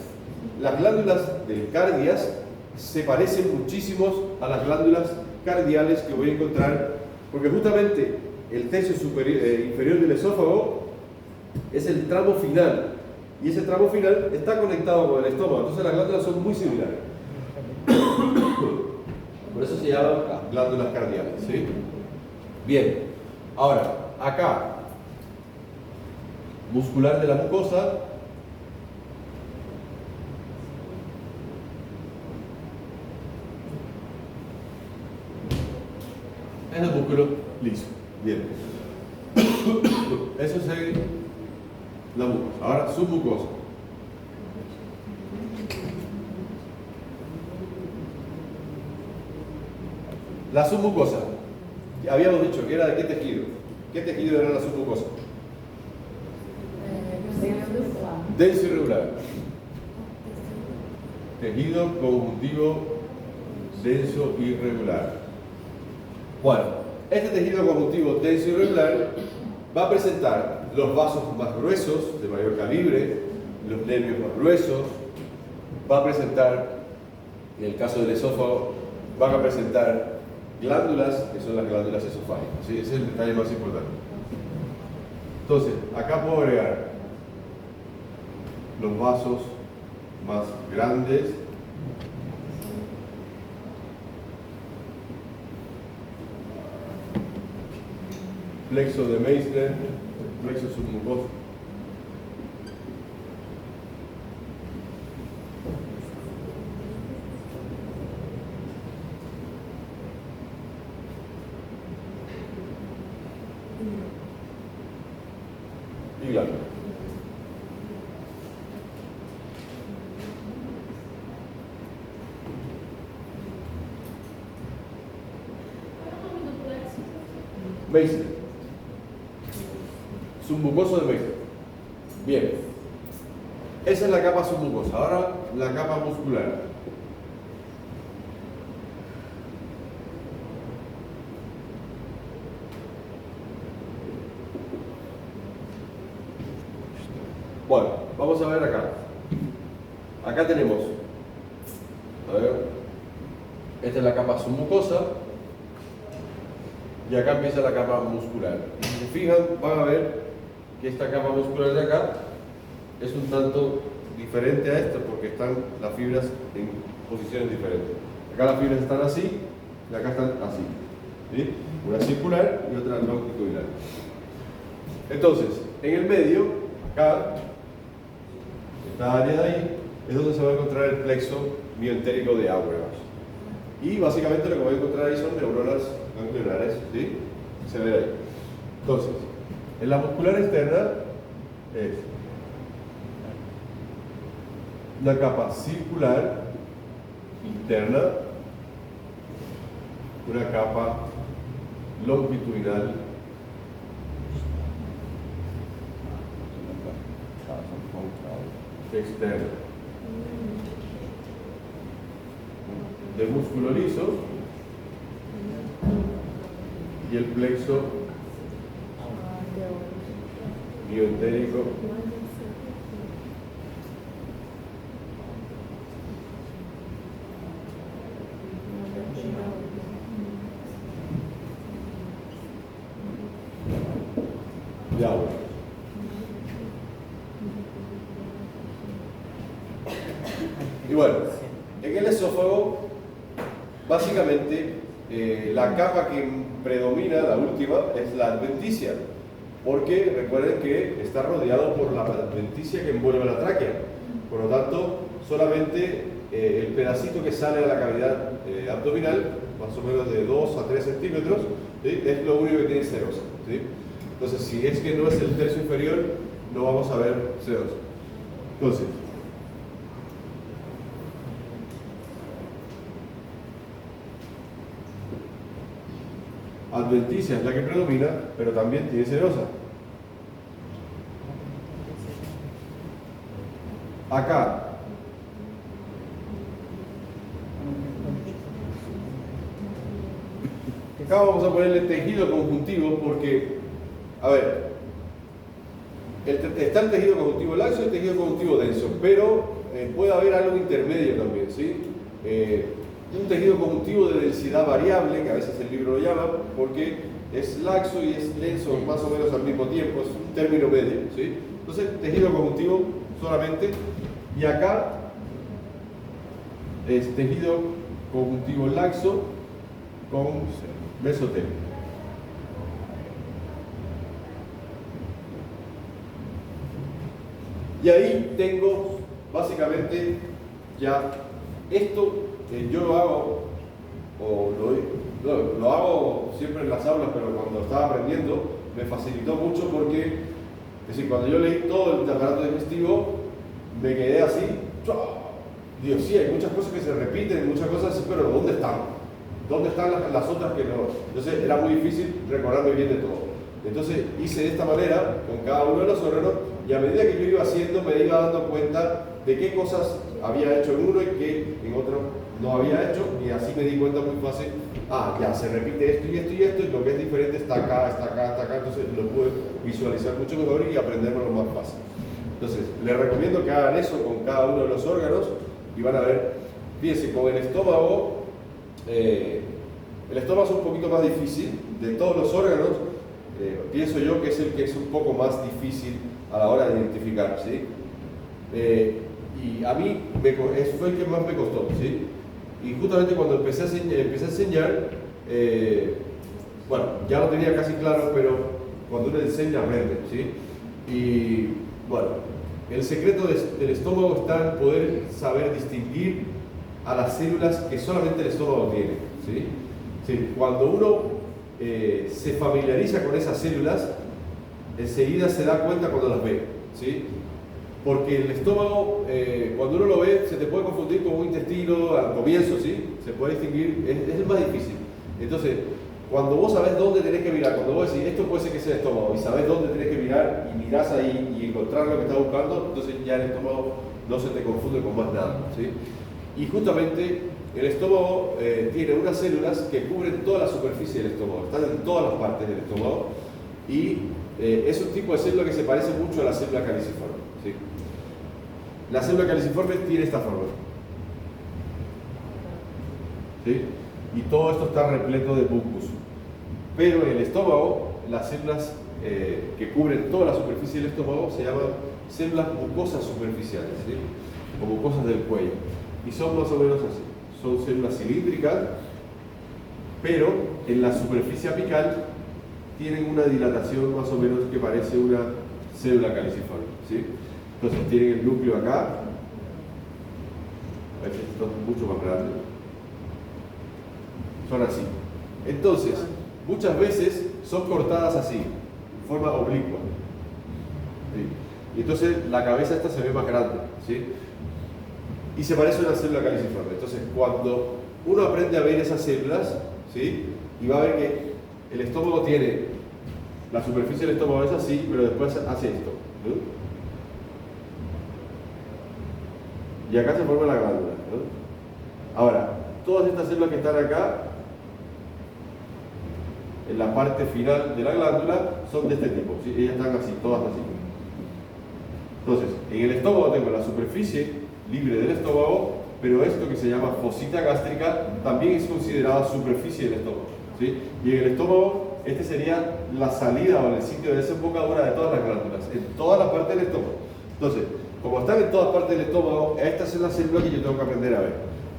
Las glándulas del cardias se parecen muchísimo a las glándulas cardiales que voy a encontrar, porque justamente el tercio inferior del esófago es el tramo final, y ese tramo final está conectado con el estómago, entonces las glándulas son muy similares. Por eso se llaman glándulas cardiales, ¿sí? Bien, ahora, acá, muscular de la mucosa. Es el músculo liso. Bien. Eso es la mucosa. Ahora, submucosa. La submucosa. Habíamos dicho que era de qué tejido. ¿Qué tejido era la submucosa? Denso y regular. Tejido conjuntivo denso y regular. Bueno, este tejido conjuntivo denso y regular va a presentar los vasos más gruesos, de mayor calibre, los nervios más gruesos, va a presentar, en el caso del esófago, van a presentar glándulas, que son las glándulas esofágicas. ¿Sí? Ese es el detalle más importante. Entonces, acá puedo agregar los vasos más grandes, plexo de Meissner, plexo submucoso. Y glándula. Meissner. Submucoso de Meissner. Bien. Esa es la capa submucosa. Ahora la capa muscular. Bueno, vamos a ver acá. Acá tenemos, a ver, esta es la capa submucosa y acá empieza la capa muscular. Y si se fijan, van a ver que esta capa muscular de acá es un tanto diferente a esta porque están las fibras en posiciones diferentes. Acá las fibras están así y acá están así, ¿sí? Una circular y otra longitudinal. Entonces, en el medio, acá, esta área de ahí, es donde se va a encontrar el plexo mioentérico de Auerbach. Y básicamente lo que voy a encontrar ahí son neuronas ganglionares, ¿sí? Se ve ahí. Entonces, en la muscular externa es una capa circular interna, una capa longitudinal externa de músculo liso y el plexo mioentérico de agua. Y bueno, en el esófago, básicamente, la capa que predomina, la última, es la adventicia, porque recuerden que está rodeado por la adventicia que envuelve la tráquea. Por lo tanto, solamente el pedacito que sale a la cavidad abdominal, más o menos de 2 a 3 centímetros, ¿sí? Es lo único que tiene serosa, ¿sí? Entonces, si es que no es el tercio inferior, no vamos a ver serosa. Entonces, adventicia es la que predomina, pero también tiene serosa. acá, acá vamos a ponerle tejido conjuntivo porque, a ver, está el tejido conjuntivo laxo y el tejido conjuntivo denso, pero puede haber algo intermedio también, ¿sí? Un tejido conjuntivo de densidad variable, que a veces el libro lo llama, porque es laxo y es denso más o menos al mismo tiempo, es un término medio, ¿sí? Entonces, tejido conjuntivo solamente, y acá es tejido conjuntivo laxo con mesotélio. Y ahí tengo básicamente ya esto que yo lo hago, o lo hago siempre en las aulas, pero cuando estaba aprendiendo me facilitó mucho porque, es decir, cuando yo leí todo el aparato digestivo, me quedé así, digo, sí, hay muchas cosas que se repiten, muchas cosas así, pero ¿dónde están? ¿Dónde están las otras que no? Entonces era muy difícil recordarme bien de todo. Entonces hice de esta manera con cada uno de los órganos y a medida que yo iba haciendo me iba dando cuenta de qué cosas había hecho en uno y qué en otro no había hecho, y así me di cuenta muy fácil, ya se repite esto y esto y esto, y lo que es diferente está acá, está acá, está acá, entonces lo pude visualizar mucho mejor y aprendérmelo más fácil. Entonces les recomiendo que hagan eso con cada uno de los órganos y van a ver, fíjense, con el estómago es un poquito más difícil de todos los órganos. Pienso yo que es el que es un poco más difícil a la hora de identificar, ¿sí? Y a mí fue el que más me costó, ¿sí? Y justamente cuando empecé a enseñar, bueno, ya lo tenía casi claro, pero cuando uno enseña aprende, ¿sí? Y bueno, el secreto del estómago está en poder saber distinguir a las células que solamente el estómago tiene, ¿sí? Sí, cuando uno se familiariza con esas células, enseguida se da cuenta cuando las ve, ¿sí? Porque el estómago, cuando uno lo ve, se te puede confundir con un intestino al comienzo, ¿sí? Se puede distinguir, es el más difícil. Entonces, cuando vos sabés dónde tenés que mirar, cuando vos decís, esto puede ser que sea el estómago, y sabés dónde tenés que mirar, y mirás ahí y encontrar lo que estás buscando, entonces ya el estómago no se te confunde con más nada, ¿sí? Y justamente el estómago tiene unas células que cubren toda la superficie del estómago, están en todas las partes del estómago, y es un tipo de célula que se parece mucho a la célula caliciforme, ¿sí? La célula caliciforme tiene esta forma, ¿sí? Y todo esto está repleto de mucus. Pero en el estómago, las células que cubren toda la superficie del estómago se llaman células mucosas superficiales, ¿sí? O mucosas del cuello. Y son más o menos así. Son células cilíndricas, pero en la superficie apical tienen una dilatación más o menos que parece una célula caliciforme, ¿sí? Entonces tienen el núcleo acá, esto es mucho más grande, son así. Entonces, muchas veces son cortadas así, en forma oblicua, ¿sí? Y entonces la cabeza esta se ve más grande, ¿sí? Y se parece a una célula caliciforme. Entonces, cuando uno aprende a ver esas células, ¿sí? Y va a ver que el estómago tiene, la superficie del estómago es así, pero después hace esto, ¿no? Y acá se forma la glándula, ¿no? Ahora, todas estas células que están acá, en la parte final de la glándula, son de este tipo, ¿sí? Ellas están así, todas así. Entonces, en el estómago tengo la superficie libre del estómago, pero esto que se llama fosita gástrica también es considerada superficie del estómago, ¿sí? Y en el estómago, este sería la salida o el sitio de desembocadura de todas las glándulas, en toda la parte del estómago. Entonces, como están en todas partes del estómago, estas son las células que yo tengo que aprender a ver.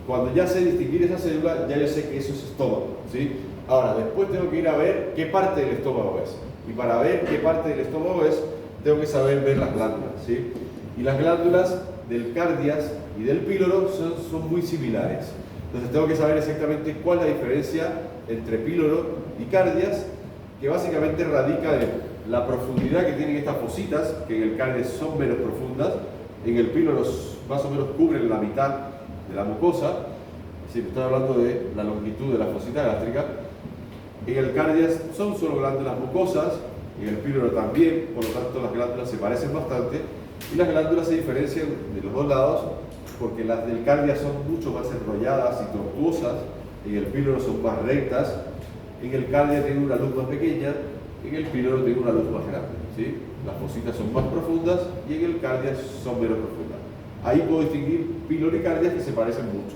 Cuando ya sé distinguir esa célula, ya yo sé que eso es estómago, ¿sí? Ahora, después tengo que ir a ver qué parte del estómago es. Y para ver qué parte del estómago es, tengo que saber ver las glándulas, ¿sí? Y las glándulas del cardias y del píloro son muy similares. Entonces tengo que saber exactamente cuál es la diferencia entre píloro y cardias, que básicamente radica en la profundidad que tienen estas fositas, que en el cardias son menos profundas, en el píloro más o menos cubren la mitad de la mucosa, es decir, estoy hablando de la longitud de la fosita gástrica. En el cardias son solo glándulas mucosas, en el píloro también, por lo tanto las glándulas se parecen bastante, Y las glándulas se diferencian de los dos lados porque las del cardia son mucho más enrolladas y tortuosas, en el píloro son más rectas, en el cardia tienen una luz más pequeña, en el píloro tienen una luz más grande, ¿sí? Las fositas son más profundas y en el cardia son menos profundas. Ahí puedo distinguir píloro y cardia que se parecen mucho.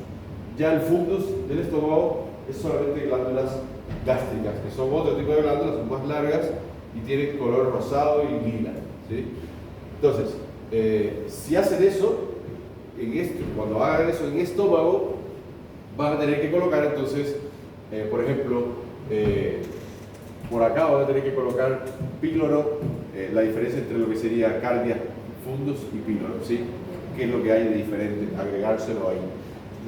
Ya el fundus del estómago es solamente glándulas gástricas, que son otro tipo de glándulas, son más largas y tienen color rosado y lila, ¿sí? Entonces, si hacen eso, cuando hagan eso en estómago, van a tener que colocar entonces, por ejemplo, por acá van a tener que colocar píloro, la diferencia entre lo que sería cardia, fundus y píloro, ¿sí? ¿Qué es lo que hay de diferente? Agregárselo ahí.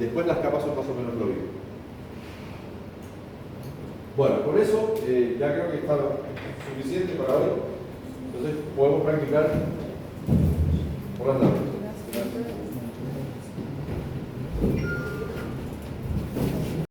Después las capas son más o menos lo mismo. Bueno, con eso ya creo que está suficiente para hoy. Entonces podemos practicar por las tardes.